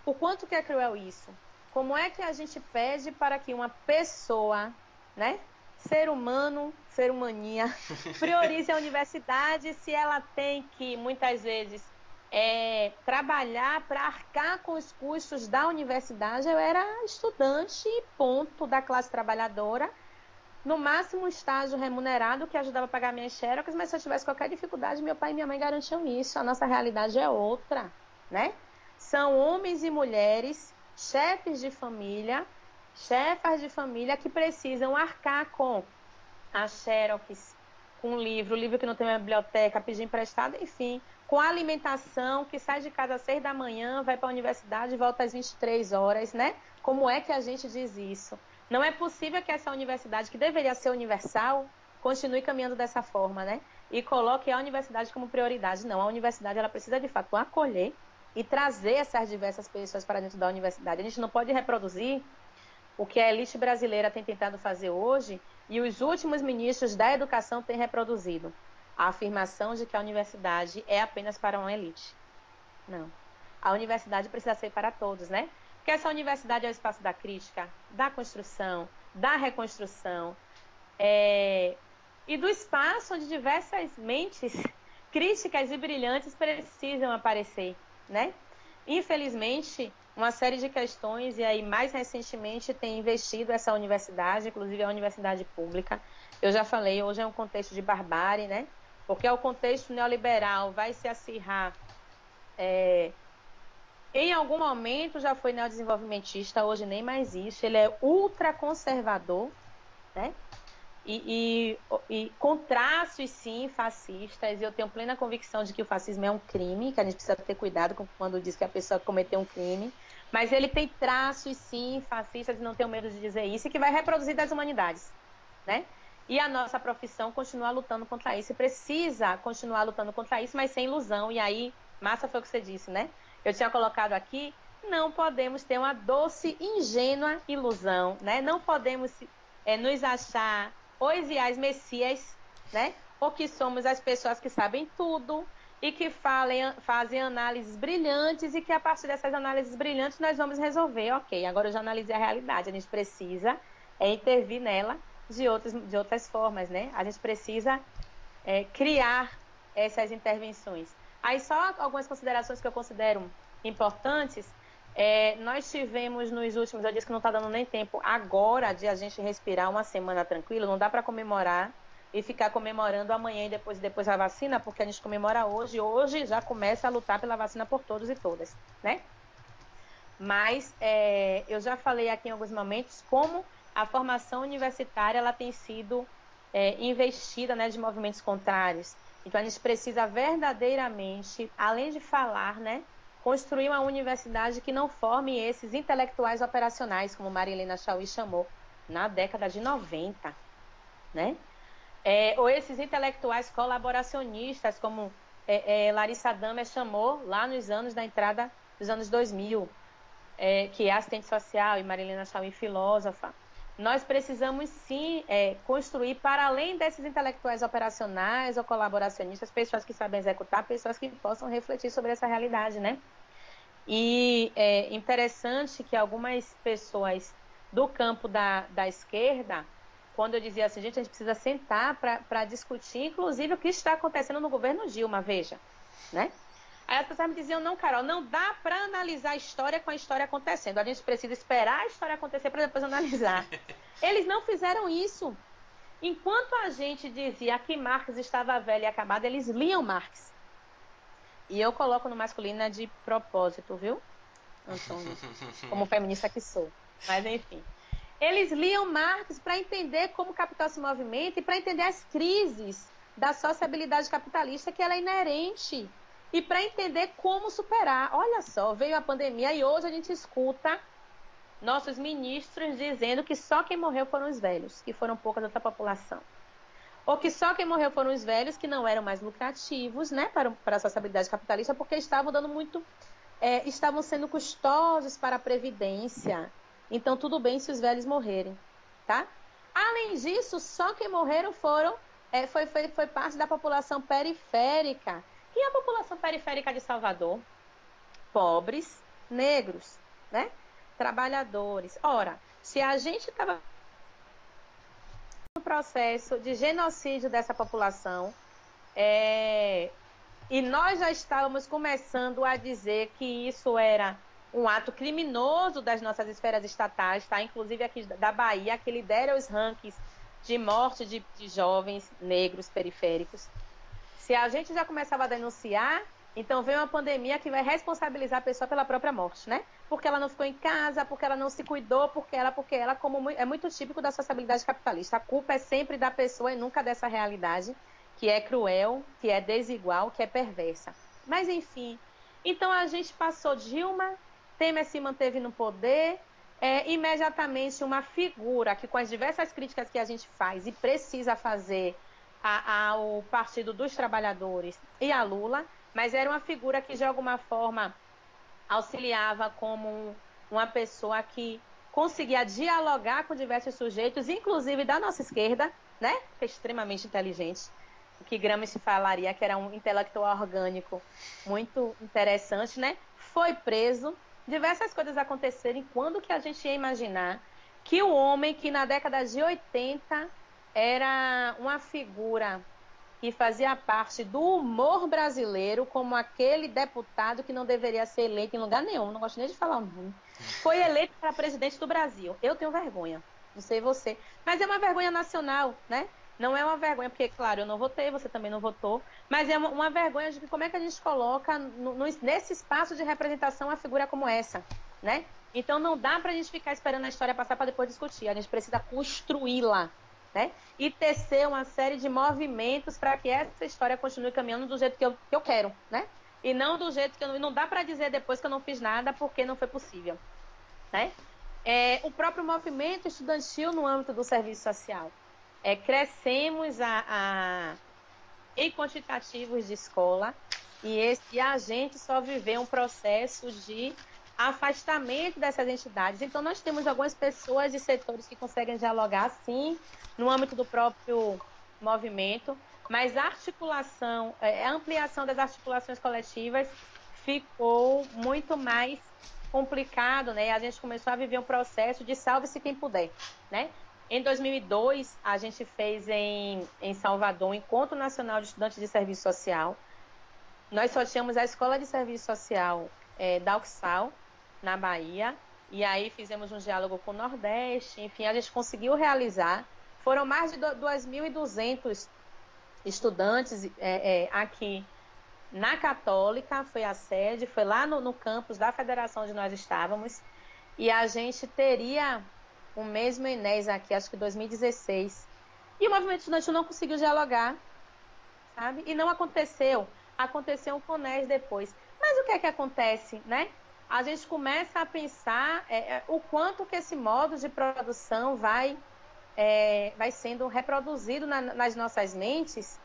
O quanto que é cruel isso? Como é que a gente pede para que uma pessoa, né, ser humano, ser humaninha, priorize a universidade se ela tem que, muitas vezes, trabalhar para arcar com os custos da universidade? Eu era estudante, ponto, da classe trabalhadora, no máximo estágio remunerado que ajudava a pagar minhas xerox, mas se eu tivesse qualquer dificuldade, meu pai e minha mãe garantiam isso. A nossa realidade é outra, né? São homens e mulheres, chefes de família, chefas de família que precisam arcar com a xerox, com o livro que não tem uma biblioteca, pedir emprestado, enfim, com a alimentação, que sai de casa às 6 da manhã, vai para a universidade e volta às 23 horas, né? Como é que a gente diz isso? Não é possível que essa universidade, que deveria ser universal, continue caminhando dessa forma, né? E coloque a universidade como prioridade. Não, a universidade ela precisa, de fato, acolher e trazer essas diversas pessoas para dentro da universidade. A gente não pode reproduzir o que a elite brasileira tem tentado fazer hoje e os últimos ministros da educação têm reproduzido. A afirmação de que a universidade é apenas para uma elite. Não. A universidade precisa ser para todos, né? Porque essa universidade é o espaço da crítica, da construção, da reconstrução, e do espaço onde diversas mentes críticas e brilhantes precisam aparecer, né? Infelizmente, uma série de questões, e aí mais recentemente tem investido essa universidade, inclusive a universidade pública. Eu já falei, hoje é um contexto de barbárie, né? Porque o contexto neoliberal vai se acirrar. Em algum momento já foi neodesenvolvimentista, hoje nem mais isso. Ele é ultraconservador, né? E com traços, sim, fascistas. E eu tenho plena convicção de que o fascismo é um crime, que a gente precisa ter cuidado quando diz que a pessoa cometeu um crime. Mas ele tem traços, sim, fascistas, e não tenho medo de dizer isso, e que vai reproduzir das humanidades, né? E a nossa profissão continua lutando contra isso, e precisa continuar lutando contra isso, mas sem ilusão. E aí, massa foi o que você disse, né? Eu tinha colocado aqui, não podemos ter uma doce, ingênua ilusão, né? Não podemos nos achar os e as messias, né? Ou que somos as pessoas que sabem tudo e que fazem análises brilhantes e que a partir dessas análises brilhantes nós vamos resolver. Ok, agora eu já analisei a realidade, a gente precisa intervir nela de outras formas, né? A gente precisa criar essas intervenções. Aí só algumas considerações que eu considero importantes. Nós tivemos nos últimos, eu disse que não está dando nem tempo agora de a gente respirar uma semana tranquila, não dá para comemorar e ficar comemorando amanhã e depois a vacina, porque a gente comemora hoje já começa a lutar pela vacina por todos e todas, né? Mas eu já falei aqui em alguns momentos como a formação universitária ela tem sido investida, né, de movimentos contrários. Então, a gente precisa verdadeiramente, além de falar, né, construir uma universidade que não forme esses intelectuais operacionais, como Marilena Chauí chamou, na década de 90, né? Ou esses intelectuais colaboracionistas, como Larissa Damer chamou lá nos anos da entrada dos anos 2000, que é assistente social, e Marilena Chauí, filósofa. Nós precisamos, sim, construir, para além desses intelectuais operacionais ou colaboracionistas, pessoas que sabem executar, pessoas que possam refletir sobre essa realidade, né? E é interessante que algumas pessoas do campo da esquerda, quando eu dizia assim, gente, a gente precisa sentar para discutir, inclusive, o que está acontecendo no governo Dilma, veja, né? Aí as pessoas me diziam, não, Carol, não dá para analisar a história com a história acontecendo. A gente precisa esperar a história acontecer para depois analisar. Eles não fizeram isso. Enquanto a gente dizia que Marx estava velho e acabado, eles liam Marx. E eu coloco no masculino de propósito, viu, Antônio? Como feminista que sou. Mas, enfim. Eles liam Marx para entender como o capital se movimenta e para entender as crises da sociabilidade capitalista, que ela é inerente, e para entender como superar. Olha só, veio a pandemia e hoje a gente escuta nossos ministros dizendo que só quem morreu foram os velhos, que foram pouca da população. Ou que só quem morreu foram os velhos, que não eram mais lucrativos, né, para a sociabilidade capitalista, porque estavam dando muito, estavam sendo custosos para a Previdência. Então, tudo bem se os velhos morrerem, tá? Além disso, só quem morreram foi parte da população periférica. Quem é a população periférica de Salvador? Pobres, negros, né? Trabalhadores. Ora, se a gente estava no processo de genocídio dessa população, e nós já estávamos começando a dizer que isso era um ato criminoso das nossas esferas estatais, tá? Inclusive aqui da Bahia, que lidera os rankings de morte de jovens negros periféricos. Se a gente já começava a denunciar, então vem uma pandemia que vai responsabilizar a pessoa pela própria morte, né? Porque ela não ficou em casa, porque ela não se cuidou, porque ela como é muito típico da sociabilidade capitalista. A culpa é sempre da pessoa e nunca dessa realidade, que é cruel, que é desigual, que é perversa. Mas, enfim, então a gente passou Dilma, Temer se manteve no poder, imediatamente uma figura que, com as diversas críticas que a gente faz e precisa fazer ao Partido dos Trabalhadores e a Lula, mas era uma figura que, de alguma forma, auxiliava como uma pessoa que conseguia dialogar com diversos sujeitos, inclusive da nossa esquerda, né? Que é extremamente inteligente. O que Gramsci falaria que era um intelectual orgânico muito interessante, né? Foi preso, diversas coisas aconteceram. Quando que a gente ia imaginar que o homem que na década de 80 era uma figura que fazia parte do humor brasileiro, como aquele deputado que não deveria ser eleito em lugar nenhum, não gosto nem de falar o nome, foi eleito para presidente do Brasil. Eu tenho vergonha, não sei você, mas é uma vergonha nacional, né? Não é uma vergonha, porque, claro, eu não votei, você também não votou, mas é uma vergonha de que como é que a gente coloca nesse espaço de representação uma figura como essa, né? Então não dá para a gente ficar esperando a história passar para depois discutir, a gente precisa construí-la, né? E tecer uma série de movimentos para que essa história continue caminhando do jeito que eu quero, né? E não do jeito que não dá para dizer depois que eu não fiz nada porque não foi possível, né? O próprio movimento estudantil no âmbito do serviço social. Crescemos em quantitativos de escola e a gente só viveu um processo de afastamento dessas entidades. Então, nós temos algumas pessoas e setores que conseguem dialogar, sim, no âmbito do próprio movimento, mas a articulação, a ampliação das articulações coletivas ficou muito mais complicado, né? A gente começou a viver um processo de salve-se quem puder, né? Em 2002, a gente fez em Salvador um Encontro Nacional de Estudantes de Serviço Social. Nós só tínhamos a Escola de Serviço Social da UXAL, na Bahia, e aí fizemos um diálogo com o Nordeste, enfim, a gente conseguiu realizar. Foram mais de 2.200 estudantes aqui na Católica, foi a sede, foi lá no campus da federação onde nós estávamos, e a gente teria o mesmo Enéas aqui, acho que 2016. E o movimento estudantil não conseguiu dialogar, sabe? E não aconteceu. Aconteceu um CONES depois. Mas o que é que acontece, né? A gente começa a pensar o quanto que esse modo de produção vai sendo reproduzido nas nossas mentes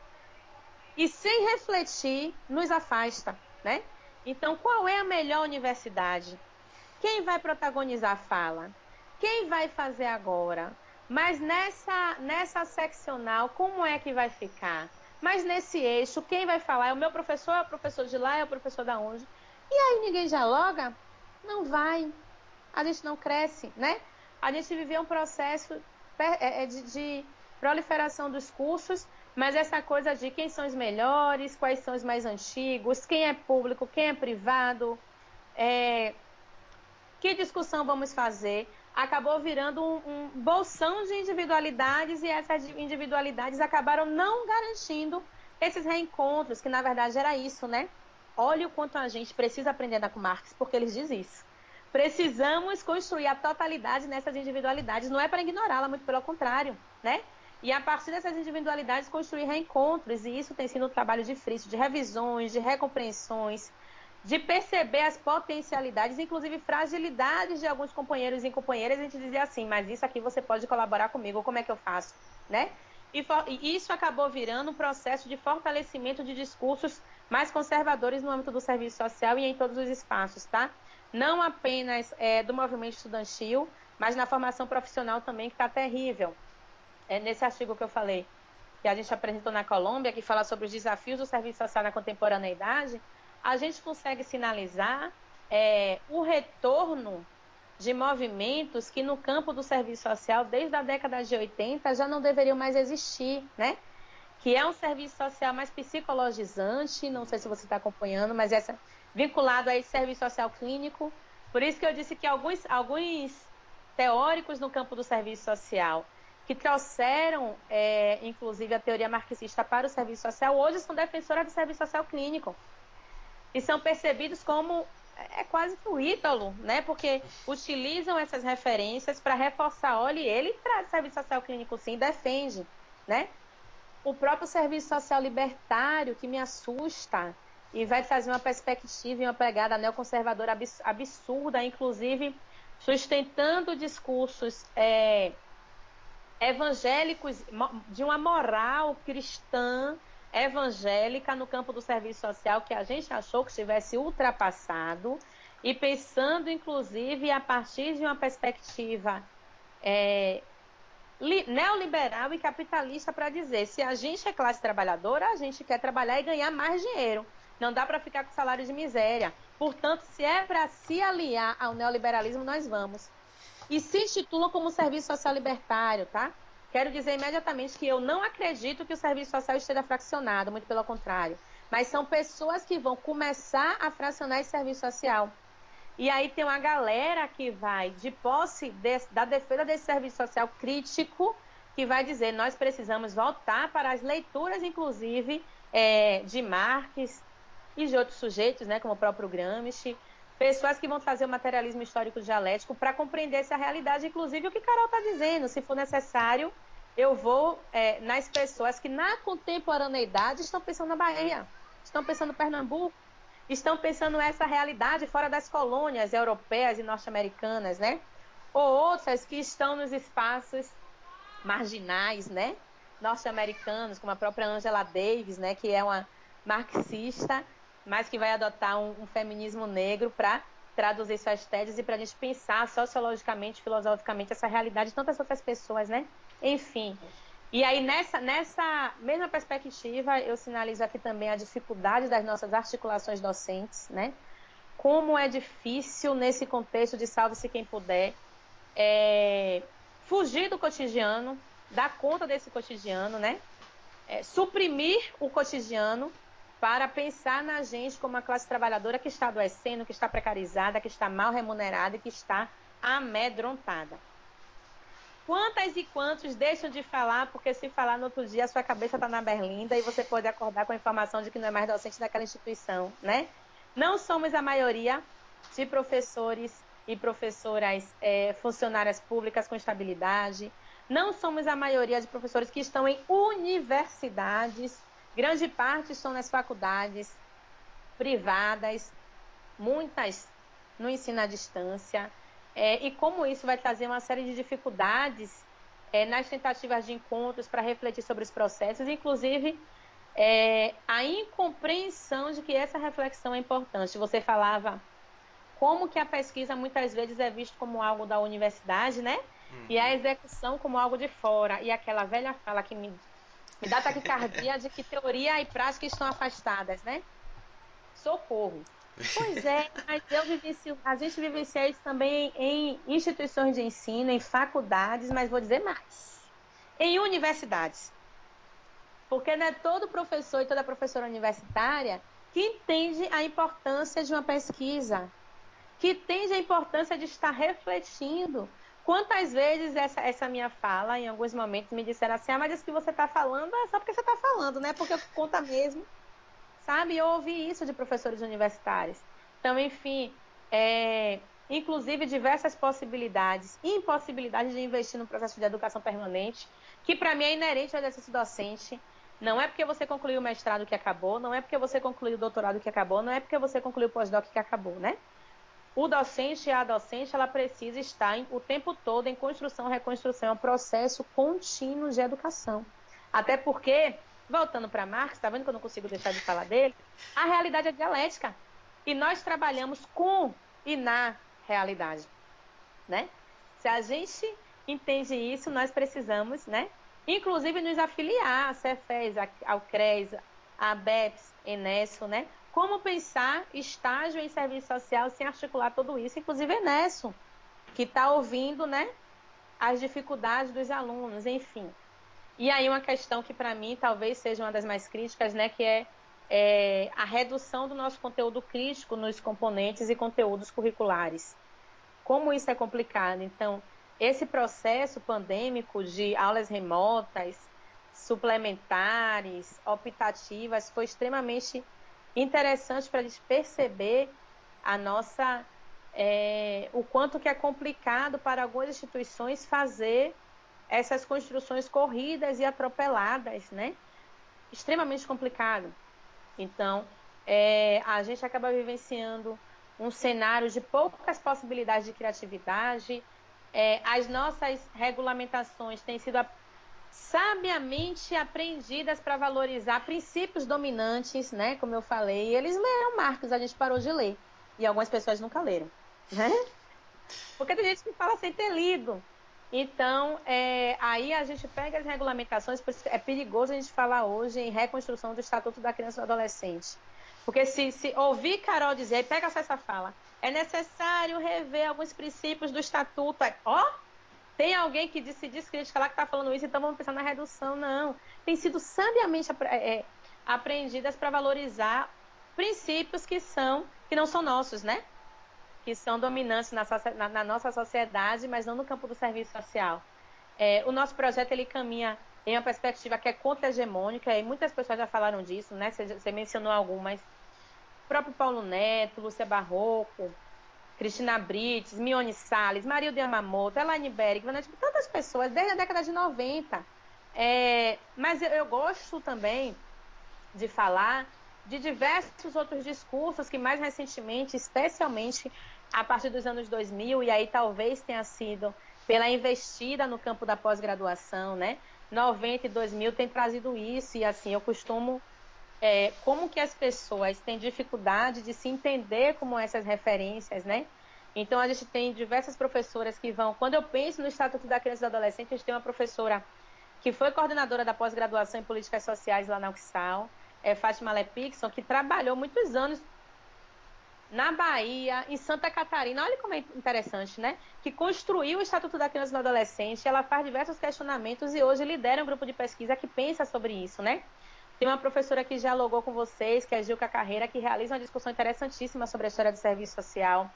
e, sem refletir, nos afasta, né? Então, qual é a melhor universidade? Quem vai protagonizar a fala? Quem vai fazer agora? Mas nessa seccional, como é que vai ficar? Mas nesse eixo, quem vai falar? É o meu professor, é o professor de lá, é o professor da onde? E aí ninguém dialoga? Não vai. A gente não cresce, né? A gente viveu um processo de proliferação dos cursos, mas essa coisa de quem são os melhores, quais são os mais antigos, quem é público, quem é privado, que discussão vamos fazer? Acabou virando um bolsão de individualidades e essas individualidades acabaram não garantindo esses reencontros, que na verdade era isso, né? Olha o quanto a gente precisa aprender com Marx, porque eles dizem isso. Precisamos construir a totalidade nessas individualidades, não é para ignorá-la, muito pelo contrário, né? E a partir dessas individualidades construir reencontros, e isso tem sido um trabalho difícil, de revisões, de recompreensões, de perceber as potencialidades, inclusive fragilidades de alguns companheiros e companheiras, a gente dizia assim, mas isso aqui você pode colaborar comigo, como é que eu faço, né? E isso acabou virando um processo de fortalecimento de discursos mais conservadores no âmbito do serviço social e em todos os espaços, tá? Não apenas do movimento estudantil, mas na formação profissional também, que está terrível. Nesse artigo que eu falei, que a gente apresentou na Colômbia, que fala sobre os desafios do serviço social na contemporaneidade, a gente consegue sinalizar o retorno de movimentos que no campo do serviço social, desde a década de 80, já não deveriam mais existir, né? Que é um serviço social mais psicologizante, não sei se você está acompanhando, mas vinculado a esse serviço social clínico. Por isso que eu disse que alguns teóricos no campo do serviço social que trouxeram, inclusive, a teoria marxista para o serviço social, hoje são defensoras do serviço social clínico. E são percebidos como quase que o ídolo, né? Porque utilizam essas referências para reforçar, olha, ele traz serviço social clínico sim, defende, né? O próprio serviço social libertário, que me assusta, e vai trazer uma perspectiva e uma pegada neoconservadora absurda, inclusive sustentando discursos evangélicos, de uma moral cristã evangélica no campo do serviço social, que a gente achou que estivesse ultrapassado, e pensando, inclusive, a partir de uma perspectiva neoliberal e capitalista, para dizer, se a gente é classe trabalhadora, a gente quer trabalhar e ganhar mais dinheiro. Não dá para ficar com salário de miséria. Portanto, se é para se aliar ao neoliberalismo, nós vamos. E se institulam como serviço social libertário, tá? Quero dizer imediatamente que eu não acredito que o serviço social esteja fracionado, muito pelo contrário. Mas são pessoas que vão começar a fracionar esse serviço social. E aí tem uma galera que vai, de posse da defesa desse serviço social crítico, que vai dizer, nós precisamos voltar para as leituras, inclusive, de Marx e de outros sujeitos, né, como o próprio Gramsci, pessoas que vão trazer o materialismo histórico dialético para compreender essa realidade, inclusive o que Carol está dizendo. Se for necessário, eu vou nas pessoas que na contemporaneidade estão pensando na Bahia, estão pensando no Pernambuco, estão pensando essa realidade fora das colônias europeias e norte-americanas, né? Ou outras que estão nos espaços marginais, né? Norte-americanos, como a própria Angela Davis, né? Que é uma marxista, mas que vai adotar um feminismo negro para traduzir suas teses e para a gente pensar sociologicamente, filosoficamente essa realidade de tantas outras pessoas, né? Enfim. E aí, nessa mesma perspectiva, eu sinalizo aqui também a dificuldade das nossas articulações docentes, né? Como é difícil, nesse contexto de salve-se quem puder, fugir do cotidiano, dar conta desse cotidiano, né? Suprimir o cotidiano para pensar na gente como uma classe trabalhadora que está adoecendo, que está precarizada, que está mal remunerada e que está amedrontada. Quantas e quantos deixam de falar, porque se falar no outro dia, a sua cabeça está na berlinda e você pode acordar com a informação de que não é mais docente daquela instituição, né? Não somos a maioria de professores e professoras funcionárias públicas com estabilidade. Não somos a maioria de professores que estão em universidades. Grande parte estão nas faculdades privadas, muitas no ensino à distância. E como isso vai trazer uma série de dificuldades nas tentativas de encontros para refletir sobre os processos, inclusive a incompreensão de que essa reflexão é importante. Você falava como que a pesquisa muitas vezes é vista como algo da universidade, né? E a execução como algo de fora. E aquela velha fala que me dá taquicardia de que teoria e prática estão afastadas, né? Socorro. Pois é, mas a gente vivencia isso também em instituições de ensino, em faculdades, mas vou dizer mais, em universidades. Porque não é todo professor e toda professora universitária que entende a importância de uma pesquisa, que entende a importância de estar refletindo. Quantas vezes essa minha fala, em alguns momentos, me disseram assim, mas isso que você está falando é só porque você está falando, né? Porque conta mesmo. Sabe? Eu ouvi isso de professores universitários. Então, enfim, inclusive diversas possibilidades e impossibilidades de investir no processo de educação permanente, que para mim é inerente ao exercício docente. Não é porque você concluiu o mestrado que acabou, não é porque você concluiu o doutorado que acabou, não é porque você concluiu o pós-doc que acabou, né? O docente e a docente, ela precisa estar o tempo todo em construção, reconstrução, é um processo contínuo de educação. Até porque, voltando para Marx, tá vendo que eu não consigo deixar de falar dele? A realidade é dialética. E nós trabalhamos com e na realidade, né? Se a gente entende isso, nós precisamos, né? Inclusive nos afiliar à Cefes, ao CRES, à BEPS, Enesso, né? Como pensar estágio em serviço social sem articular tudo isso, inclusive Enesso, que está ouvindo, né, as dificuldades dos alunos, enfim. E aí uma questão que para mim talvez seja uma das mais críticas, né, que é a redução do nosso conteúdo crítico nos componentes e conteúdos curriculares. Como isso é complicado. Então, esse processo pandêmico de aulas remotas, suplementares, optativas, foi extremamente interessante para a gente perceber a nossa, o quanto que é complicado para algumas instituições fazer essas construções corridas e atropeladas, né? Extremamente complicado. Então, a gente acaba vivenciando um cenário de poucas possibilidades de criatividade. As nossas regulamentações têm sido sabiamente aprendidas para valorizar princípios dominantes, né? Como eu falei, eles leram Marx, a gente parou de ler. E algumas pessoas nunca leram, né? Porque tem gente que fala sem ter lido. Então, aí a gente pega as regulamentações, por isso é perigoso a gente falar hoje em reconstrução do Estatuto da Criança e do Adolescente. Porque se ouvir Carol dizer, pega essa fala, é necessário rever alguns princípios do Estatuto. Tem alguém que se diz crítica lá que está falando isso, então vamos pensar na redução. Não. Tem sido sabiamente aprendidas para valorizar princípios que não são nossos, né? Que são dominantes na nossa sociedade, mas não no campo do serviço social. O nosso projeto ele caminha em uma perspectiva que é contra-hegemônica, e muitas pessoas já falaram disso, né? Você mencionou algumas. O próprio Paulo Neto, Lúcia Barroco, Cristina Brites, Mione Salles, Marildo Yamamoto, Elaine Berg, tantas pessoas, desde a década de 90. Mas eu gosto também de falar de diversos outros discursos que mais recentemente, especialmente a partir dos anos 2000, e aí talvez tenha sido pela investida no campo da pós-graduação, né? 90 e 2000 tem trazido isso, e assim, eu costumo como que as pessoas têm dificuldade de se entender como essas referências, né? Então, a gente tem diversas professoras que vão... Quando eu penso no Estatuto da Criança e do Adolescente, a gente tem uma professora que foi coordenadora da pós-graduação em Políticas Sociais lá na UFSAL, Fátima Lepixson, que trabalhou muitos anos na Bahia, em Santa Catarina. Olha como é interessante, né? Que construiu o Estatuto da Criança e do Adolescente, ela faz diversos questionamentos e hoje lidera um grupo de pesquisa que pensa sobre isso, né? Tem uma professora que dialogou com vocês, que é Gilca Carreira, que realiza uma discussão interessantíssima sobre a história do serviço social.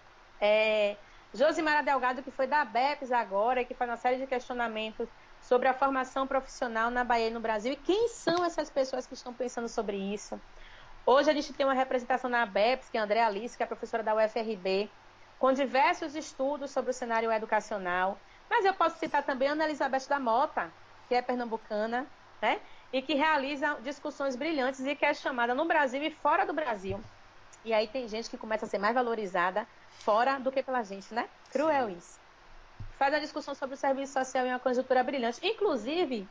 Josimara Delgado, que foi da BEPS agora, e que faz uma série de questionamentos sobre a formação profissional na Bahia e no Brasil. E quem são essas pessoas que estão pensando sobre isso? Hoje a gente tem uma representação na BEPS, que é a Andréa Alice, que é a professora da UFRB, com diversos estudos sobre o cenário educacional. Mas eu posso citar também a Ana Elizabeth da Mota, que é pernambucana, né? E que realiza discussões brilhantes e que é chamada no Brasil e fora do Brasil. E aí tem gente que começa a ser mais valorizada fora do que pela gente, né? Cruel isso. Faz a discussão sobre o serviço social em uma conjuntura brilhante. Inclusive,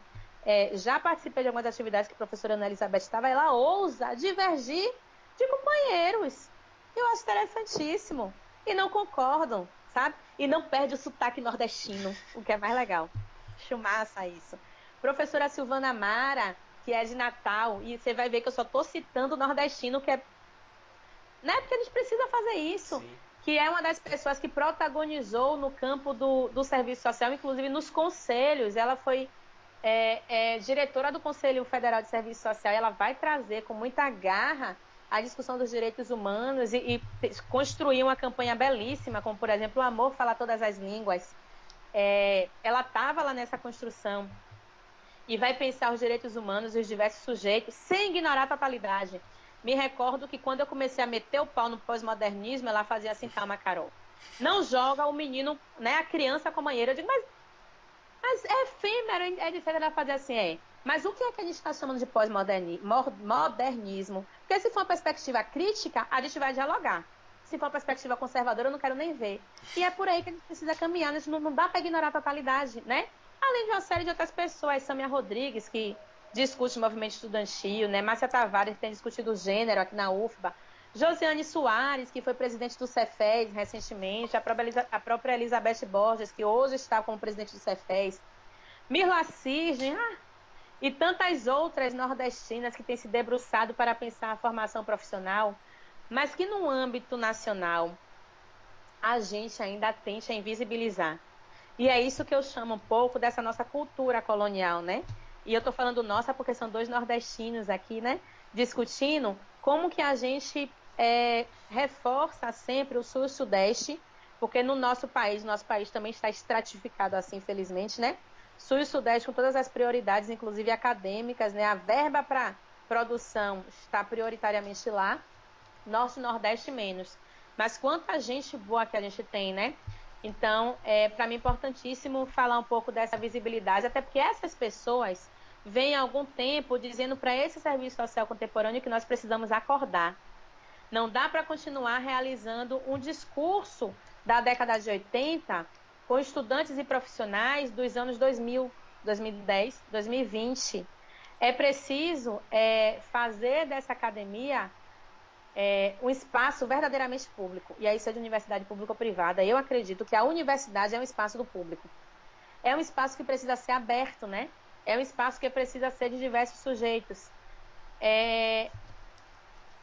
já participei de algumas atividades que a professora Ana Elizabeth estava, ela ousa divergir de companheiros. Eu acho interessantíssimo. E não concordam, sabe? E não perde o sotaque nordestino, o que é mais legal. Acho massa isso. Professora Silvana Mara, que é de Natal, e você vai ver que eu só estou citando o nordestino, que é... Né? Porque a gente precisa fazer isso. Sim. Que é uma das pessoas que protagonizou no campo do serviço social, inclusive nos conselhos. Ela foi diretora do Conselho Federal de Serviço Social, e ela vai trazer com muita garra a discussão dos direitos humanos e construir uma campanha belíssima, como, por exemplo, o Amor Fala Todas as Línguas. Ela estava lá nessa construção e vai pensar os direitos humanos e os diversos sujeitos sem ignorar a totalidade. Me recordo que quando eu comecei a meter o pau no pós-modernismo, ela fazia assim, calma, Carol, não joga o menino, né, a criança com a banheira. Eu digo, mas é efêmero, é diferente. Ela fazer assim, mas o que é que a gente está chamando de pós-modernismo? Porque se for uma perspectiva crítica, a gente vai dialogar. Se for uma perspectiva conservadora, eu não quero nem ver. E é por aí que a gente precisa caminhar, a gente não dá para ignorar a totalidade, né? Além de uma série de outras pessoas, Samia Rodrigues, que discute movimento estudantil, né? Márcia Tavares tem discutido gênero aqui na UFBA. Josiane Soares, que foi presidente do Cefes recentemente, a própria Elizabeth Borges, que hoje está como presidente do Cefes, Mirla Cisne, e tantas outras nordestinas que têm se debruçado para pensar a formação profissional, mas que no âmbito nacional a gente ainda tende a invisibilizar. E é isso que eu chamo um pouco dessa nossa cultura colonial, né? E eu estou falando nossa porque são dois nordestinos aqui, né? Discutindo como que a gente reforça sempre o sul e o sudeste, porque no nosso país também está estratificado assim, infelizmente, né? Sul e sudeste com todas as prioridades, inclusive acadêmicas, né? A verba para produção está prioritariamente lá, norte e nordeste menos. Mas quanta gente boa que a gente tem, né? Então, para mim é importantíssimo falar um pouco dessa visibilidade, até porque essas pessoas vêm há algum tempo dizendo para esse serviço social contemporâneo que nós precisamos acordar. Não dá para continuar realizando um discurso da década de 80 com estudantes e profissionais dos anos 2000, 2010, 2020. É preciso fazer dessa academia um espaço verdadeiramente público. E aí, seja universidade pública ou privada, eu acredito que a universidade é um espaço do público. É um espaço que precisa ser aberto, né? É um espaço que precisa ser de diversos sujeitos.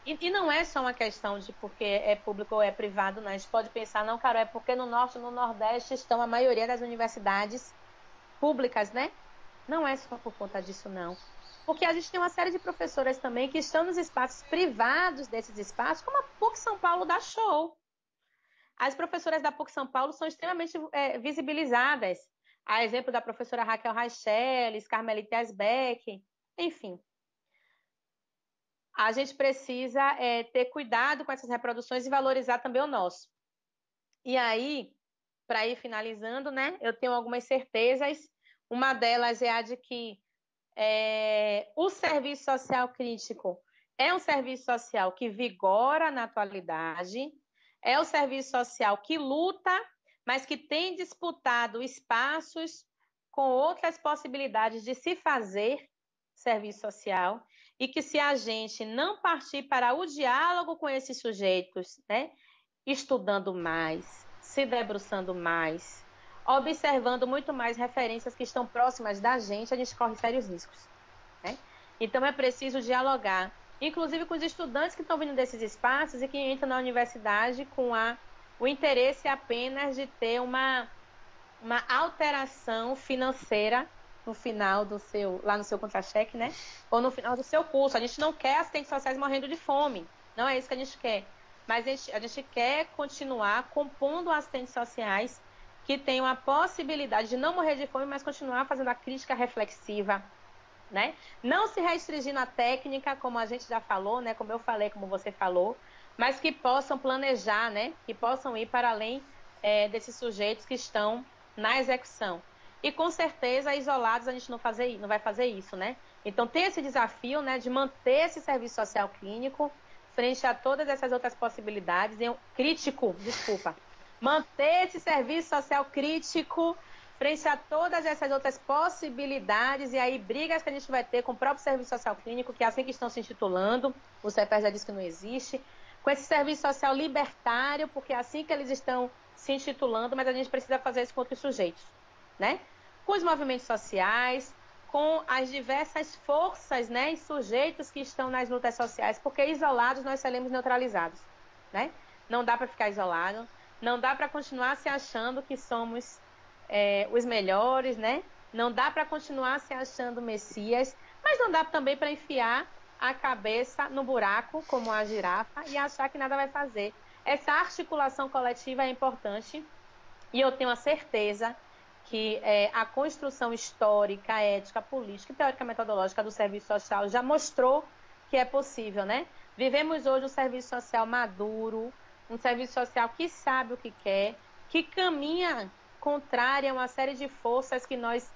E não é só uma questão de porque é público ou é privado, não. A gente pode pensar, não, cara, é porque no Norte e no Nordeste estão a maioria das universidades públicas, né? Não é só por conta disso, não. Porque a gente tem uma série de professoras também que estão nos espaços privados desses espaços, como a PUC São Paulo dá show. As professoras da PUC São Paulo são extremamente visibilizadas. A exemplo da professora Raquel Raicheles, Carmelite Asbeck, enfim. A gente precisa ter cuidado com essas reproduções e valorizar também o nosso. E aí, para ir finalizando, né, eu tenho algumas certezas. Uma delas é a de que o serviço social crítico é um serviço social que vigora na atualidade, é o serviço social que luta, mas que tem disputado espaços com outras possibilidades de se fazer serviço social, e que se a gente não partir para o diálogo com esses sujeitos, né, estudando mais, se debruçando mais, observando muito mais referências que estão próximas da gente, a gente corre sérios riscos, né? Então é preciso dialogar, inclusive com os estudantes que estão vindo desses espaços e que entram na universidade com o interesse apenas de ter uma alteração financeira no final lá no seu contra-cheque, né? Ou no final do seu curso. A gente não quer assistentes sociais morrendo de fome. Não é isso que a gente quer. Mas a gente quer continuar compondo assistentes sociais que tenham a possibilidade de não morrer de fome, mas continuar fazendo a crítica reflexiva, né? Não se restringindo à técnica, como a gente já falou, né? Como eu falei, como você falou, mas que possam planejar, né? Que possam ir para além desses sujeitos que estão na execução. E com certeza, isolados, a gente não vai fazer isso, né? Então tem esse desafio, né, de manter esse serviço social clínico frente a todas essas outras possibilidades, manter esse serviço social crítico frente a todas essas outras possibilidades e aí brigas que a gente vai ter com o próprio serviço social clínico, que é assim que estão se intitulando, o CEPES já disse que não existe, com esse serviço social libertário, porque é assim que eles estão se intitulando, mas a gente precisa fazer isso com outros sujeitos, né? Com os movimentos sociais, com as diversas forças, né, e sujeitos que estão nas lutas sociais, porque isolados nós seremos neutralizados, né? Não dá para ficar isolado, não dá para continuar se achando que somos os melhores, né? Não dá para continuar se achando Messias, mas não dá também para enfiar a cabeça no buraco, como a girafa, e achar que nada vai fazer. Essa articulação coletiva é importante e eu tenho a certeza que a construção histórica, ética, política e teórica metodológica do serviço social já mostrou que é possível, né? Vivemos hoje um serviço social maduro, um serviço social que sabe o que quer, que caminha contrária a uma série de forças que nós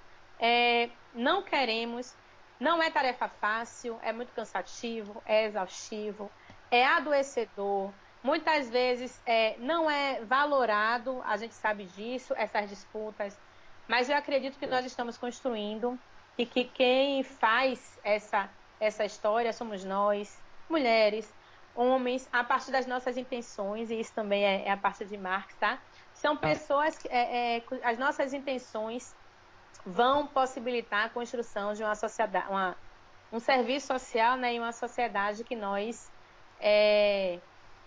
não queremos. Não é tarefa fácil, é muito cansativo, é exaustivo, é adoecedor. Muitas vezes não é valorado, a gente sabe disso, essas disputas, mas eu acredito que nós estamos construindo que quem faz essa história somos nós, mulheres, homens, a partir das nossas intenções, e isso também é a parte de Marx, tá? São pessoas que as nossas intenções vão possibilitar a construção de uma sociedade, um serviço social, né, e uma sociedade que nós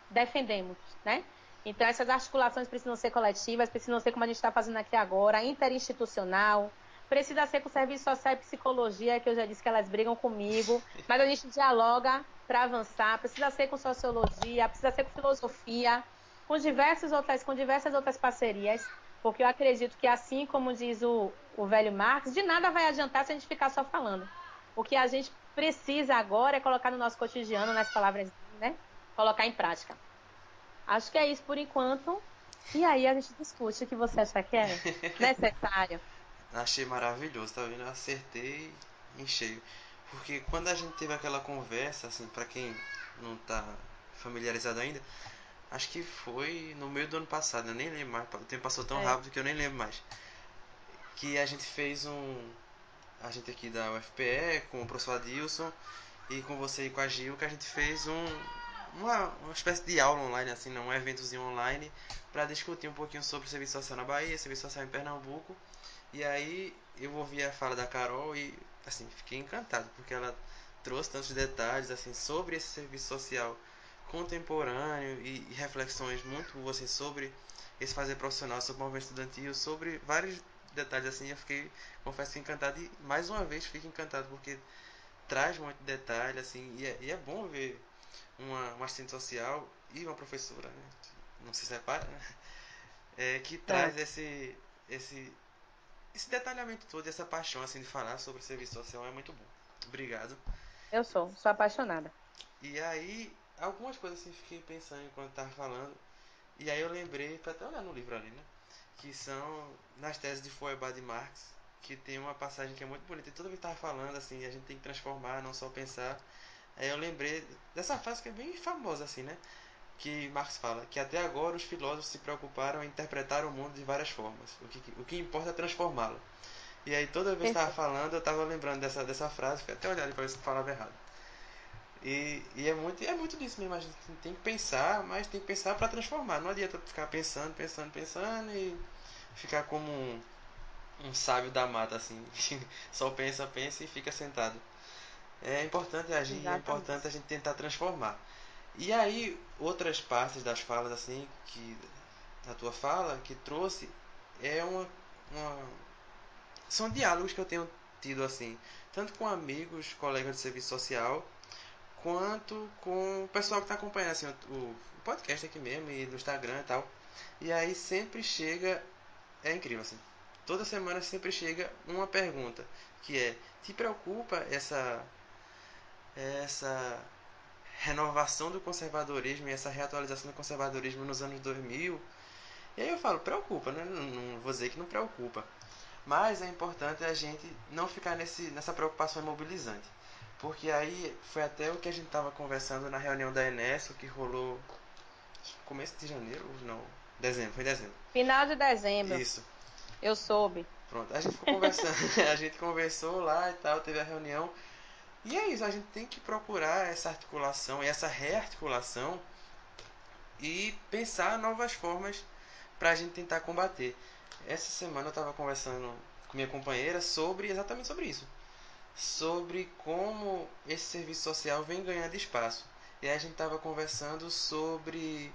defendemos, né? Então, essas articulações precisam ser coletivas, precisam ser como a gente está fazendo aqui agora, interinstitucional, precisa ser com serviço social e psicologia, que eu já disse que elas brigam comigo, mas a gente dialoga para avançar, precisa ser com sociologia, precisa ser com filosofia, com diversas outras parcerias, porque eu acredito que, assim como diz o velho Marx, de nada vai adiantar se a gente ficar só falando. O que a gente precisa agora é colocar no nosso cotidiano, nas palavras dele, né? Colocar em prática. Acho que é isso por enquanto. E aí a gente discute o que você acha que é necessário. Achei maravilhoso, tá vendo? Eu acertei em cheio. Porque quando a gente teve aquela conversa, assim, pra quem não tá familiarizado ainda, acho que foi no meio do ano passado, eu nem lembro mais, o tempo passou tão É, rápido que eu nem lembro mais. Que a gente fez a gente aqui da UFPE, com o professor Adilson e com você e com a Gil, que a gente fez uma espécie de aula online, assim, um eventozinho online, para discutir um pouquinho sobre serviço social na Bahia, serviço social em Pernambuco. E aí eu ouvi a fala da Carol e, assim, fiquei encantado, porque ela trouxe tantos detalhes, assim, sobre esse serviço social contemporâneo e reflexões muito boas, assim, sobre esse fazer profissional, sobre o movimento estudantil, sobre vários detalhes, assim, eu fiquei, confesso, encantado e, mais uma vez, fico encantado, porque traz muito detalhe, assim, e é bom ver uma assistente social e uma professora, né, não se separa, né, que não, traz esse esse detalhamento todo, essa paixão assim de falar sobre o serviço social é muito bom. Obrigado. eu sou apaixonada. E aí, algumas coisas assim fiquei pensando enquanto estava falando. E aí eu lembrei, para até olhar no livro ali, né? Que são nas teses de Feuerbach e Marx, que tem uma passagem que é muito bonita. E toda vez que estava falando assim, a gente tem que transformar, não só pensar. Aí eu lembrei dessa frase que é bem famosa assim, né? Que Marx fala que até agora os filósofos se preocuparam em interpretar o mundo de várias formas. O que importa é transformá-lo. E aí toda vez que estava Perfeito. falando, eu estava lembrando dessa frase, fui até olhar ali para ver se eu falava errado. E é muito disso mesmo, a gente tem que pensar, mas tem que pensar para transformar. Não adianta ficar pensando e ficar como um sábio da mata, assim. Só pensa e fica sentado. É importante agir, é importante Exatamente. a gente tentar transformar. E aí, outras partes das falas, assim, que na tua fala, que trouxe, é uma são diálogos que eu tenho tido assim, tanto com amigos, colegas de serviço social, quanto com o pessoal que está acompanhando assim, o podcast aqui mesmo e no Instagram e tal. E aí sempre chega, é incrível assim. Toda semana sempre chega uma pergunta que é: te preocupa essa renovação do conservadorismo e essa reatualização do conservadorismo nos anos 2000? E aí eu falo, preocupa, né? Não vou dizer que não preocupa. Mas é importante a gente não ficar nessa preocupação imobilizante. Porque aí foi até o que a gente estava conversando na reunião da Enesco, que rolou começo de janeiro, não, dezembro, foi dezembro. Final de dezembro, Isso, eu soube. pronto. A gente ficou conversando, a gente conversou lá e tal, teve a reunião. E é isso, a gente tem que procurar essa articulação e essa rearticulação e pensar novas formas para a gente tentar combater. Essa semana eu estava conversando com minha companheira exatamente sobre isso, sobre como esse serviço social vem ganhando espaço. E aí a gente estava conversando sobre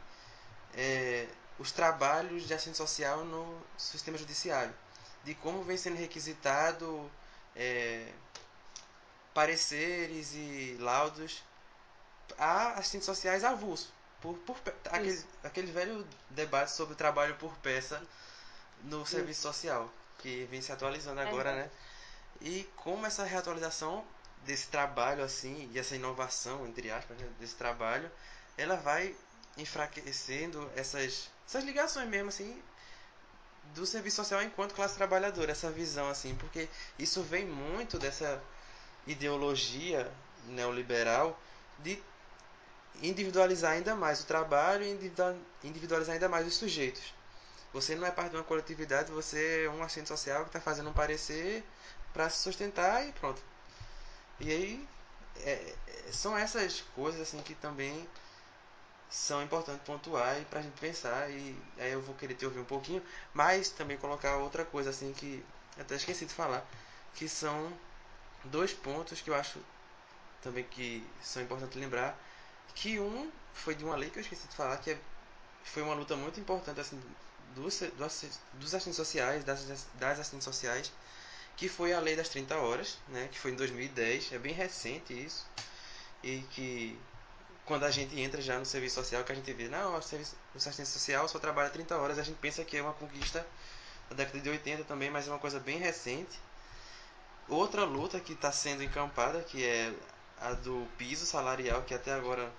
os trabalhos de assistente social no sistema judiciário, de como vem sendo requisitado é, pareceres e laudos a assistentes sociais avulso. Isso. Aquele velho debate sobre o trabalho por peça no serviço Isso. social, que vem se atualizando agora, Verdade. né? E como essa reatualização desse trabalho assim, e essa inovação, entre aspas, né, desse trabalho, ela vai enfraquecendo essas ligações mesmo, assim, do serviço social enquanto classe trabalhadora, essa visão, assim, porque isso vem muito dessa ideologia neoliberal de individualizar ainda mais o trabalho e individualizar ainda mais os sujeitos. Você não é parte de uma coletividade, você é um assistente social que está fazendo um parecer para se sustentar e pronto. E aí são essas coisas assim que também são importantes pontuar e pra gente pensar, e aí eu vou querer te ouvir um pouquinho, mas também colocar outra coisa assim que até esqueci de falar, que são dois pontos que eu acho também que são importantes lembrar, que um foi de uma lei que eu esqueci de falar, foi uma luta muito importante assim dos assistentes sociais, das assistentes sociais, que foi a lei das 30 horas, né, que foi em 2010, é bem recente isso, e que quando a gente entra já no serviço social, que a gente vê, não, o assistente social só trabalha 30 horas, a gente pensa que é uma conquista da década de 80 também, mas é uma coisa bem recente. Outra luta que está sendo encampada, que é a do piso salarial, que até agora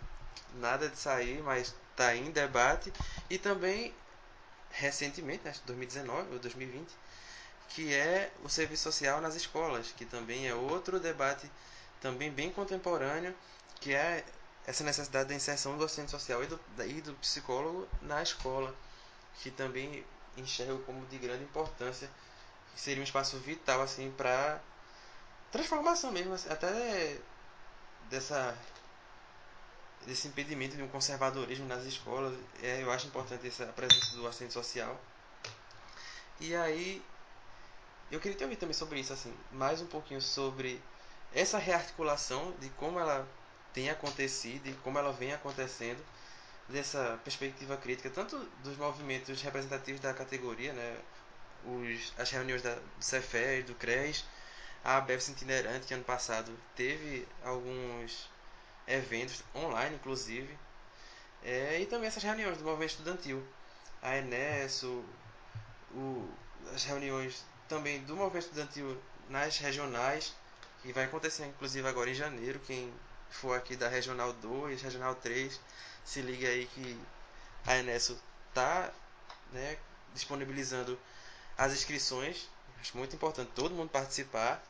nada de sair, mas está em debate. E também, recentemente, acho que 2019 ou 2020, que é o serviço social nas escolas, que também é outro debate também bem contemporâneo, que é essa necessidade da inserção do assistente social e do psicólogo na escola, que também enxergo como de grande importância, que seria um espaço vital assim para transformação mesmo, até desse impedimento de um conservadorismo nas escolas. Eu acho importante essa presença do assistente social. E aí eu queria te ouvir também sobre isso, assim, mais um pouquinho sobre essa rearticulação de como ela tem acontecido e como ela vem acontecendo, dessa perspectiva crítica, tanto dos movimentos representativos da categoria, né, as reuniões do Cefes, do CRES, a ABEVS itinerante, que ano passado teve alguns eventos online, inclusive, e também essas reuniões do movimento estudantil, a Enesso, as reuniões também do movimento estudantil nas regionais, que vai acontecer inclusive agora em janeiro. Quem for aqui da Regional 2, Regional 3, se liga aí que a Enesso está, né, disponibilizando as inscrições. Acho muito importante todo mundo participar.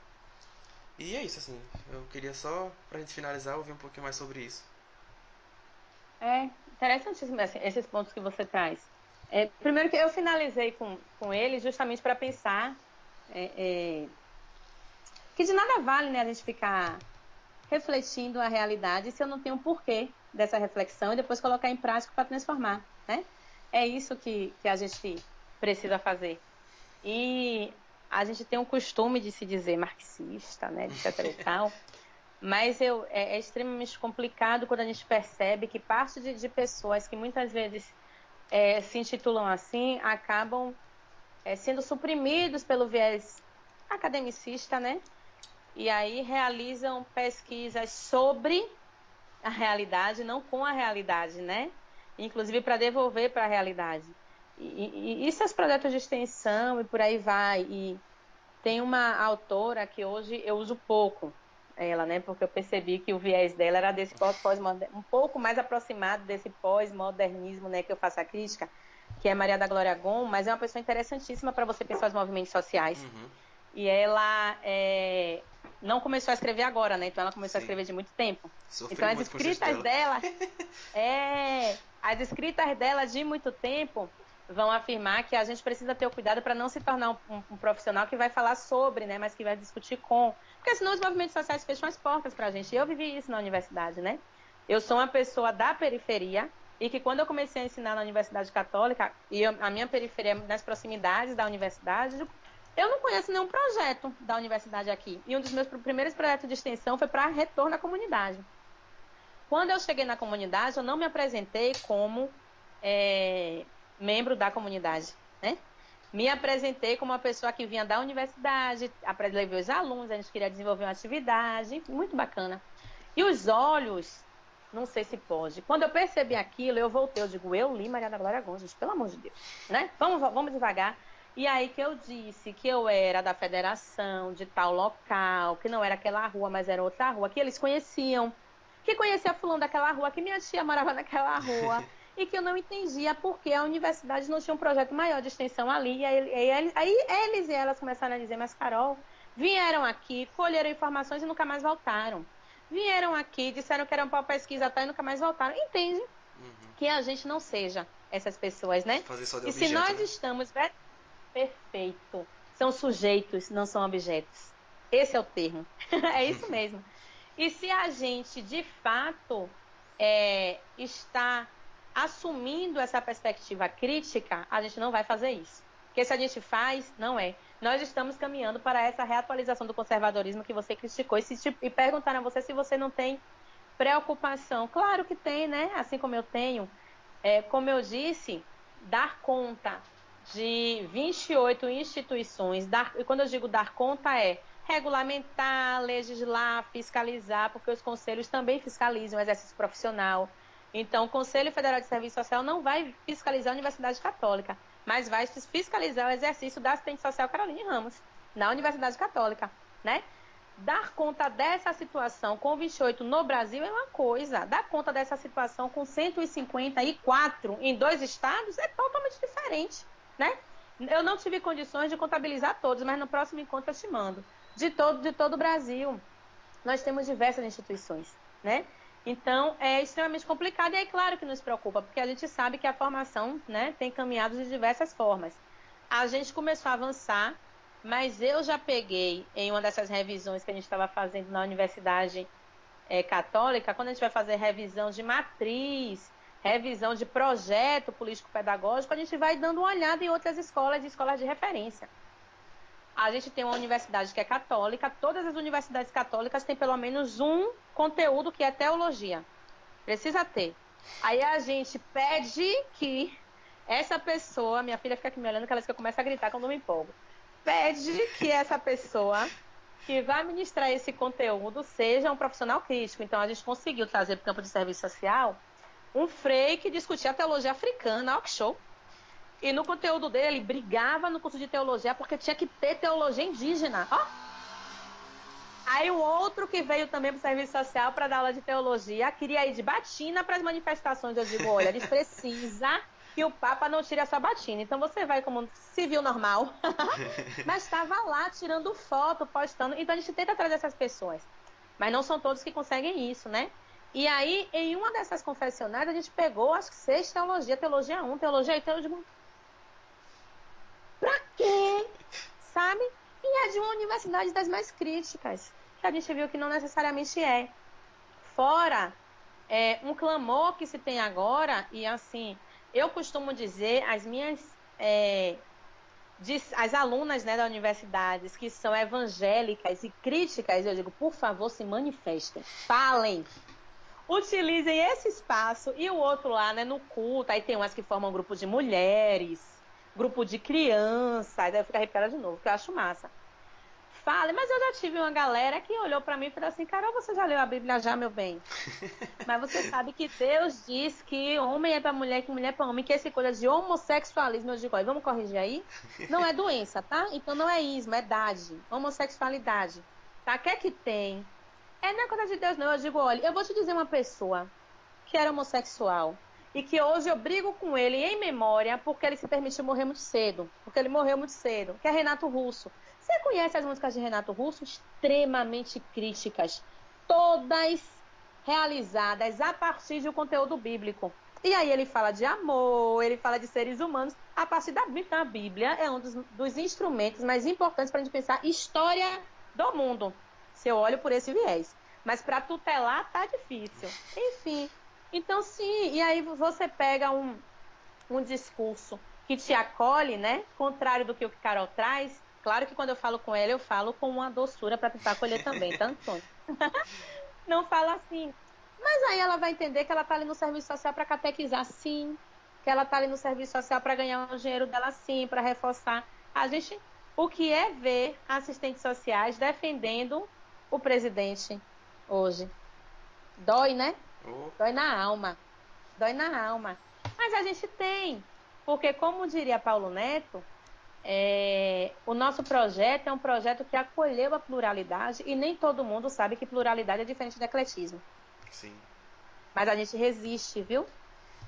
E é isso, assim. Eu queria só, pra gente finalizar, ouvir um pouquinho mais sobre isso. É interessantíssimo esses pontos que você traz. Primeiro que eu finalizei com ele justamente para pensar que de nada vale, né, a gente ficar refletindo a realidade se eu não tenho um porquê dessa reflexão e depois colocar em prática para transformar, né? É isso que a gente precisa fazer. E a gente tem um costume de se dizer marxista, né, etc e tal, mas é extremamente complicado quando a gente percebe que parte de pessoas que muitas vezes se intitulam assim acabam sendo suprimidos pelo viés academicista, né? E aí realizam pesquisas sobre a realidade, não com a realidade, né? Inclusive para devolver para a realidade. E seus projetos de extensão e por aí vai. E tem uma autora que hoje eu uso pouco ela, né? Porque eu percebi que o viés dela era desse um pouco mais aproximado desse pós-modernismo, né? Que eu faço a crítica, que é Maria da Glória Gon, mas é uma pessoa interessantíssima para você pensar os movimentos sociais. Uhum. E ela não começou a escrever agora, né? Então ela começou a Sim. escrever de muito tempo. Sofri Então muito com o texto dela. as escritas dela de muito tempo vão afirmar que a gente precisa ter o cuidado para não se tornar um profissional que vai falar sobre, né? Mas que vai discutir com. Porque senão os movimentos sociais fecham as portas para a gente. E eu vivi isso na universidade, né? Eu sou uma pessoa da periferia e que quando eu comecei a ensinar na Universidade Católica, a minha periferia nas proximidades da universidade, eu não conheço nenhum projeto da universidade aqui. E um dos meus primeiros projetos de extensão foi para retorno à comunidade. Quando eu cheguei na comunidade, eu não me apresentei como membro da comunidade, né? Me apresentei como uma pessoa que vinha da universidade, levei os alunos, a gente queria desenvolver uma atividade, enfim, muito bacana. E os olhos, não sei se pode. Quando eu percebi aquilo, eu voltei, eu digo, eu li Maria da Glória Gomes, pelo amor de Deus, né? Vamos devagar. E aí que eu disse que eu era da federação, de tal local, que não era aquela rua, mas era outra rua, que eles conheciam, que conhecia fulano daquela rua, que minha tia morava naquela rua, e que eu não entendia porque a universidade não tinha um projeto maior de extensão ali. E aí eles e elas começaram a dizer, mas Carol, vieram aqui, colheram informações e nunca mais voltaram. Vieram aqui, disseram que era uma pesquisa e nunca mais voltaram. Entende? Uhum. Que a gente não seja essas pessoas, né? Fazer só de Se objeto, nós né? estamos... Perfeito. São sujeitos, não são objetos. Esse é o termo. É isso mesmo. E se a gente, de fato, está assumindo essa perspectiva crítica, a gente não vai fazer isso. Porque se a gente faz, não é. Nós estamos caminhando para essa reatualização do conservadorismo que você criticou e perguntaram a você se você não tem preocupação. Claro que tem, né? Assim como eu tenho. Como eu disse, dar conta de 28 instituições, e quando eu digo dar conta regulamentar, legislar, fiscalizar, porque os conselhos também fiscalizam o exercício profissional. Então, o Conselho Federal de Serviço Social não vai fiscalizar a Universidade Católica, mas vai fiscalizar o exercício da assistente social Caroline Ramos, na Universidade Católica, né? Dar conta dessa situação com 28 no Brasil é uma coisa. Dar conta dessa situação com 154 em 2 estados é totalmente diferente, né? Eu não tive condições de contabilizar todos, mas no próximo encontro eu te mando. De todo o Brasil, nós temos diversas instituições, né? Então, é extremamente complicado e é claro que nos preocupa, porque a gente sabe que a formação, né, tem caminhado de diversas formas. A gente começou a avançar, mas eu já peguei em uma dessas revisões que a gente estava fazendo na Universidade Católica, quando a gente vai fazer revisão de matriz, revisão de projeto político-pedagógico, a gente vai dando uma olhada em outras escolas de referência. A gente tem uma universidade que é católica, todas as universidades católicas têm pelo menos um conteúdo que é teologia. Precisa ter. Aí a gente pede que essa pessoa, minha filha fica aqui me olhando, que ela começa a gritar quando eu me empolgo. Pede que essa pessoa que vai ministrar esse conteúdo seja um profissional crítico. Então, a gente conseguiu trazer para o campo de serviço social um frei que discutia a teologia africana, ó que show. E no conteúdo dele, brigava no curso de teologia porque tinha que ter teologia indígena. Ó. Aí o outro que veio também para o serviço social para dar aula de teologia queria ir de batina para as manifestações. Eu digo, olha, eles precisam que o Papa não tire a sua batina. Então você vai como civil normal, mas estava lá tirando foto, postando. Então a gente tenta trazer essas pessoas. Mas não são todos que conseguem isso, né? E aí, em uma dessas confessionárias, a gente pegou as 6 teologia 1, teologia e teologia. Pra quê? Sabe? E é de uma universidade das mais críticas, que a gente viu que não necessariamente é. Fora um clamor que se tem agora, e assim, eu costumo dizer, as alunas, né, da universidade que são evangélicas e críticas, eu digo, por favor, se manifestem, falem, utilizem esse espaço e o outro lá, né, no culto, aí tem umas que formam grupo de mulheres, grupo de crianças, aí eu fico arrepiada de novo, que eu acho massa. Fale, mas eu já tive uma galera que olhou para mim e falou assim, Carol, você já leu a Bíblia já, meu bem? Mas você sabe que Deus diz que homem é para mulher, que mulher é para homem, que essa coisa de homossexualismo, eu digo, olha, vamos corrigir aí? Não é doença, tá? Então não é ismo, é idade, homossexualidade. Tá? Quer que tem? Não é coisa de Deus, não. Eu digo, olha, eu vou te dizer uma pessoa que era homossexual e que hoje eu brigo com ele em memória porque ele se permitiu morrer muito cedo, porque ele morreu muito cedo, que é Renato Russo. Você conhece as músicas de Renato Russo? Extremamente críticas, todas realizadas a partir de um conteúdo bíblico. E aí ele fala de amor, ele fala de seres humanos, a partir da Bíblia. Então a Bíblia é um dos instrumentos mais importantes para a gente pensar história do mundo, se eu olho por esse viés. Mas para tutelar tá difícil. Enfim, então sim, e aí você pega um discurso que te acolhe, né? Contrário do que o Carol traz. Claro que quando eu falo com ela, eu falo com uma doçura para tentar acolher também, tá, Antônio? Não fala assim. Mas aí ela vai entender que ela tá ali no serviço social para catequizar, sim. Que ela tá ali no serviço social para ganhar o dinheiro dela, sim, para reforçar. A gente, o que é ver assistentes sociais defendendo o presidente hoje? Dói, né? Dói na alma. Dói na alma. Mas a gente tem. Porque, como diria Paulo Neto, o nosso projeto é um projeto que acolheu a pluralidade e nem todo mundo sabe que pluralidade é diferente de ecletismo. Sim. Mas a gente resiste, viu?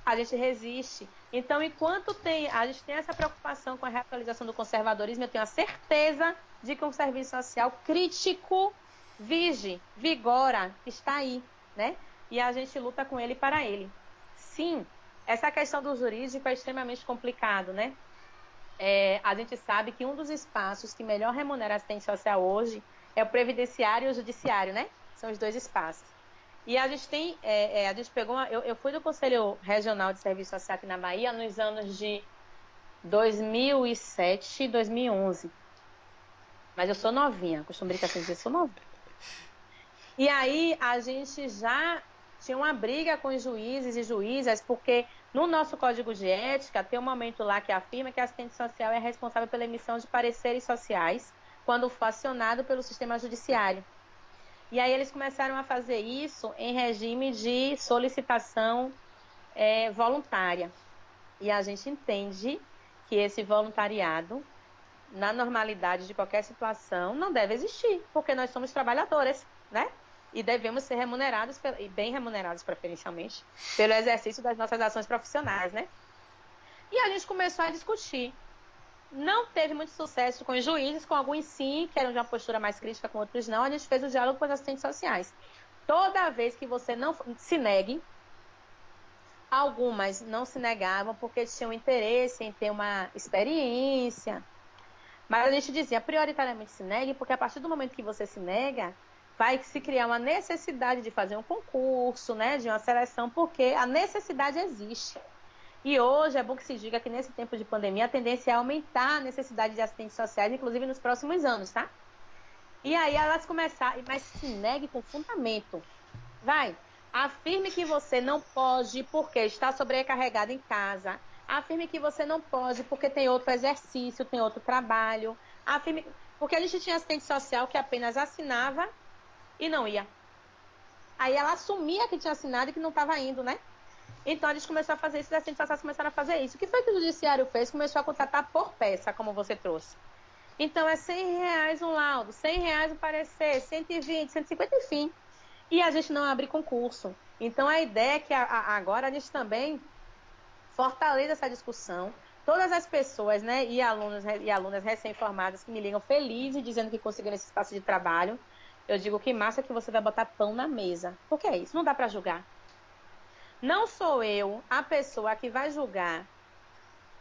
A gente resiste. Então, enquanto a gente tem essa preocupação com a reatualização do conservadorismo, eu tenho a certeza de que um serviço social crítico vigora, está aí, né? E a gente luta com ele para ele. Sim, essa questão do jurídico é extremamente complicado, né? A gente sabe que um dos espaços que melhor remunera a assistente social hoje É o previdenciário e o judiciário, né? São os dois espaços. E a gente tem, a gente pegou, eu fui do Conselho Regional de Serviço Social aqui na Bahia nos anos de 2007 e 2011. Mas eu sou novinha, costumo brincar assim, eu sou novinha. E aí a gente já tinha uma briga com os juízes e juízas, porque no nosso código de ética tem um momento lá que afirma que a assistente social é responsável pela emissão de pareceres sociais quando for acionado pelo sistema judiciário. E aí eles começaram a fazer isso em regime de solicitação voluntária. E a gente entende que esse voluntariado, na normalidade de qualquer situação, não deve existir, porque nós somos trabalhadores, né? E devemos ser remunerados, e bem remunerados preferencialmente, pelo exercício das nossas ações profissionais, né? E a gente começou a discutir. Não teve muito sucesso com os juízes, com alguns sim, que eram de uma postura mais crítica, com outros não. A gente fez o diálogo com os assistentes sociais. Toda vez que você não se negue, algumas não se negavam porque tinham interesse em ter uma experiência. Mas a gente dizia, prioritariamente se negue, porque a partir do momento que você se nega, vai se criar uma necessidade de fazer um concurso, né, de uma seleção, porque a necessidade existe. E hoje é bom que se diga que nesse tempo de pandemia a tendência é aumentar a necessidade de assistentes sociais, inclusive nos próximos anos, tá? E aí elas começaram, mas se negue com fundamento. Vai, afirme que você não pode porque está sobrecarregado em casa. Afirme que você não pode porque tem outro exercício, tem outro trabalho. Afirme, porque a gente tinha assistente social que apenas assinava e não ia. Aí ela assumia que tinha assinado e que não estava indo, né? Então a gente começou a fazer isso, os assistentes sociais começaram a fazer isso. O que foi que o judiciário fez? Começou a contratar por peça, como você trouxe. Então é R$ 100 um laudo, R$ 100 um parecer, 120, 150, enfim. E a gente não abre concurso. Então a ideia é que agora a gente também fortaleça essa discussão. Todas as pessoas, né, e alunas recém-formadas que me ligam felizes dizendo que conseguiram esse espaço de trabalho, eu digo que massa que você vai botar pão na mesa. Porque é isso, não dá para julgar. Não sou eu a pessoa que vai julgar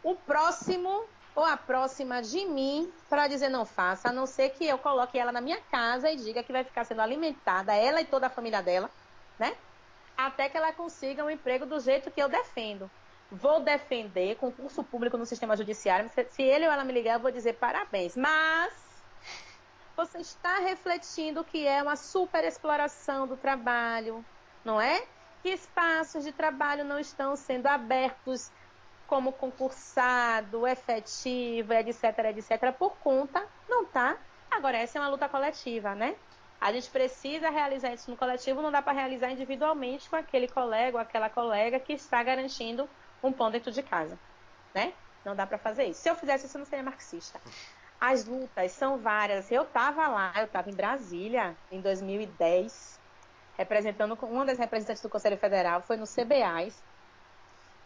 o próximo ou a próxima de mim para dizer não faça, a não ser que eu coloque ela na minha casa e diga que vai ficar sendo alimentada, ela e toda a família dela, né? Até que ela consiga um emprego do jeito que eu defendo. Vou defender concurso público no sistema judiciário. Se ele ou ela me ligar, eu vou dizer parabéns. Mas você está refletindo que é uma superexploração do trabalho, não é? Que espaços de trabalho não estão sendo abertos como concursado, efetivo, etc, etc, por conta, não tá. Agora, essa é uma luta coletiva, né? A gente precisa realizar isso no coletivo, não dá para realizar individualmente com aquele colega ou aquela colega que está garantindo um pão dentro de casa, né? Não dá para fazer isso. Se eu fizesse isso, eu não seria marxista. As lutas são várias. Eu estava lá, eu estava em Brasília, em 2010, representando uma das representantes do Conselho Federal, foi no CBAS.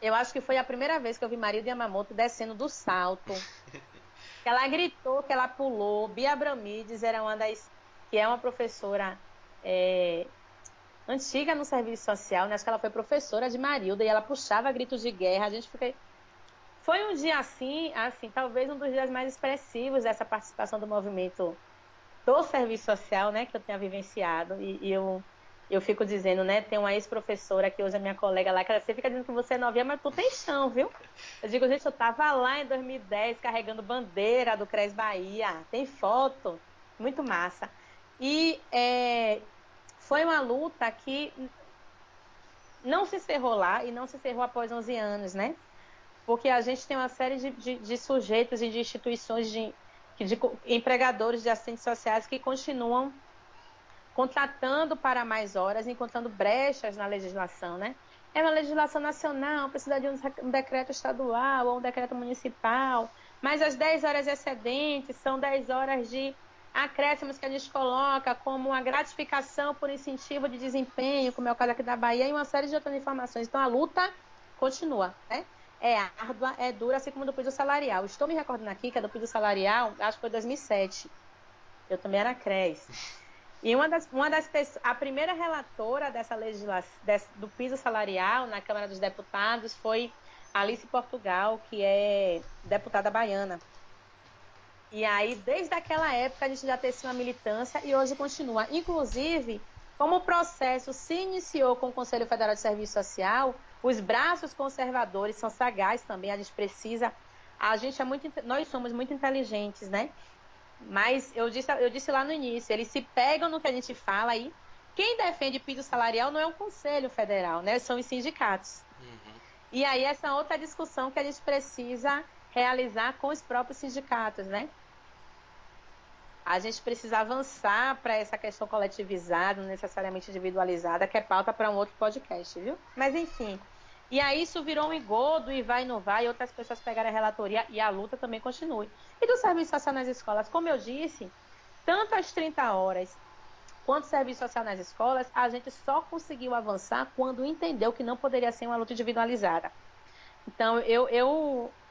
Eu acho que foi a primeira vez que eu vi Maria de Yamamoto descendo do salto. Ela gritou, que ela pulou. Bia Abramides era que é uma professora antiga no serviço social, né? Acho que ela foi professora de Marilda e ela puxava gritos de guerra. A gente fica... Foi um dia assim, talvez um dos dias mais expressivos dessa participação do movimento do serviço social, né, que eu tenha vivenciado. E eu fico dizendo, né, tem uma ex-professora que hoje é minha colega lá, que ela sempre fica dizendo que você é novinha, mas tu tem chão, viu? Eu digo, gente, eu tava lá em 2010 carregando bandeira do CRES Bahia, tem foto, muito massa. E foi uma luta que não se encerrou lá e não se encerrou após 11 anos, né? Porque a gente tem uma série de sujeitos e de instituições, de empregadores de assistentes sociais que continuam contratando para mais horas, encontrando brechas na legislação, né? É uma legislação nacional, precisa de um decreto estadual ou um decreto municipal, mas as 10 horas excedentes são 10 horas de acréscimos que a gente coloca como uma gratificação por incentivo de desempenho, como é o caso aqui da Bahia, e uma série de outras informações. Então, a luta continua, né? É árdua, é dura, assim como do piso salarial. Estou me recordando aqui que é do piso salarial, acho que foi 2007. Eu também era CRES. E a primeira relatora dessa legislação, do piso salarial na Câmara dos Deputados foi Alice Portugal, que é deputada baiana. E aí, desde aquela época, a gente já teve uma militância e hoje continua. Inclusive, como o processo se iniciou com o Conselho Federal de Serviço Social, os braços conservadores são sagazes também, a gente precisa. Nós somos muito inteligentes, né? Mas eu disse lá no início, eles se pegam no que a gente fala aí. Quem defende piso salarial não é o Conselho Federal, né? São os sindicatos. Uhum. E aí, essa outra discussão que a gente precisa realizar com os próprios sindicatos, né? A gente precisa avançar para essa questão coletivizada, não necessariamente individualizada, que é pauta para um outro podcast, viu? Mas, enfim. E aí, isso virou um engodo e vai e não vai, e outras pessoas pegaram a relatoria e a luta também continue. E do serviço social nas escolas, como eu disse, tanto as 30 horas quanto serviço social nas escolas, a gente só conseguiu avançar quando entendeu que não poderia ser uma luta individualizada. Então,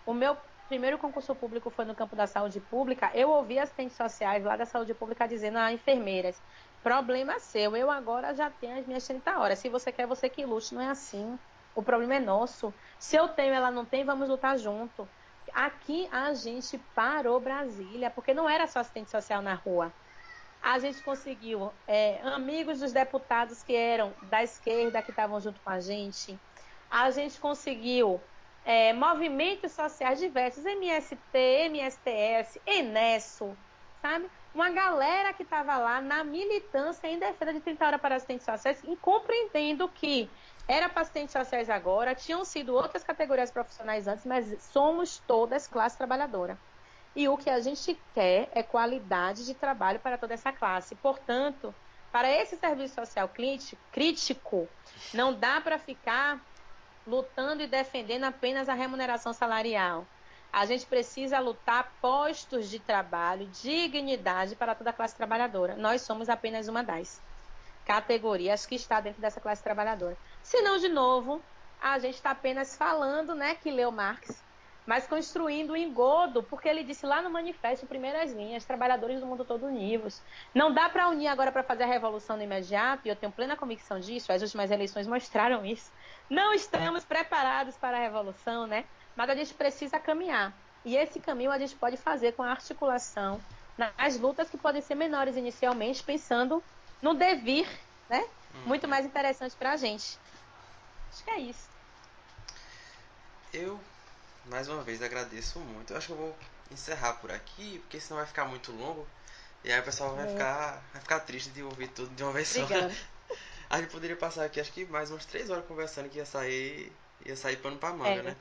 o meu primeiro concurso público foi no campo da saúde pública. Eu ouvi assistentes sociais lá da saúde pública dizendo a enfermeiras: problema seu, eu agora já tenho as minhas 30 horas. Se você quer, você que lute. Não é assim. O problema é nosso. Se eu tenho, ela não tem, vamos lutar junto. Aqui a gente parou Brasília, porque não era só assistente social na rua. A gente conseguiu amigos dos deputados que eram da esquerda, que estavam junto com a gente. A gente conseguiu movimentos sociais diversos, MST, MSTS, Enesso, sabe? Uma galera que estava lá na militância em defesa de 30 horas para assistentes sociais e compreendendo que era para assistentes sociais agora, tinham sido outras categorias profissionais antes, mas somos todas classe trabalhadora. E o que a gente quer é qualidade de trabalho para toda essa classe. Portanto, para esse serviço social crítico, não dá para ficar lutando e defendendo apenas a remuneração salarial. A gente precisa lutar postos de trabalho, dignidade para toda a classe trabalhadora. Nós somos apenas uma das categorias que está dentro dessa classe trabalhadora. Senão, de novo, a gente está apenas falando, né, que leu Marx, mas construindo um engodo, porque ele disse lá no manifesto, em primeiras linhas, trabalhadores do mundo todo unidos. Não dá para unir agora para fazer a revolução no imediato, e eu tenho plena convicção disso, as últimas eleições mostraram isso. Não estamos preparados para a revolução, né? Mas a gente precisa caminhar. E esse caminho a gente pode fazer com a articulação nas lutas que podem ser menores inicialmente, pensando no devir, né? Muito Uhum. mais interessante para a gente. Acho que é isso. Eu, mais uma vez, agradeço muito. Eu acho que eu vou encerrar por aqui, porque senão vai ficar muito longo. E aí o pessoal vai ficar triste de ouvir tudo de uma vez só. Obrigada. A gente poderia passar aqui, acho que mais umas 3 horas conversando, que ia sair pano pra manga, É, né?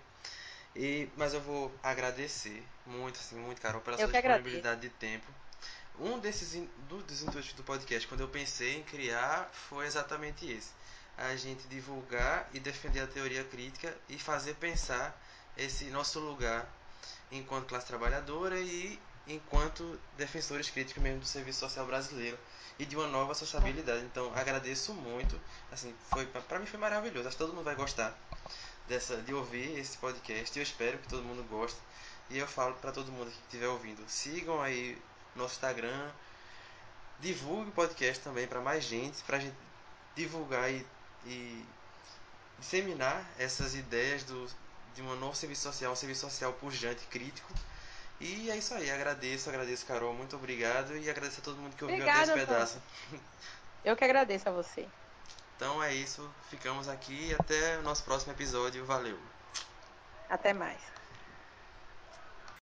Mas eu vou agradecer muito, assim, muito, Carol, pela eu sua que agradeço. disponibilidade de tempo. Um dos intuitos do podcast, quando eu pensei em criar, foi exatamente esse: a gente divulgar e defender a teoria crítica e fazer pensar esse nosso lugar enquanto classe trabalhadora e enquanto defensores críticos mesmo do serviço social brasileiro e de uma nova sociabilidade. Então agradeço muito, assim, foi para mim foi maravilhoso. Acho que todo mundo vai gostar de ouvir esse podcast. Eu espero que todo mundo goste. E eu falo para todo mundo que estiver ouvindo, sigam aí nosso Instagram, divulgue o podcast também para mais gente, para a gente divulgar e disseminar essas ideias de um novo um serviço social pujante, crítico. E é isso aí, agradeço, Carol, muito obrigado e agradeço a todo mundo que ouviu até esse Obrigada, pedaço. Antônio. Eu que agradeço a você. Então é isso, ficamos aqui, até o nosso próximo episódio, valeu! Até mais.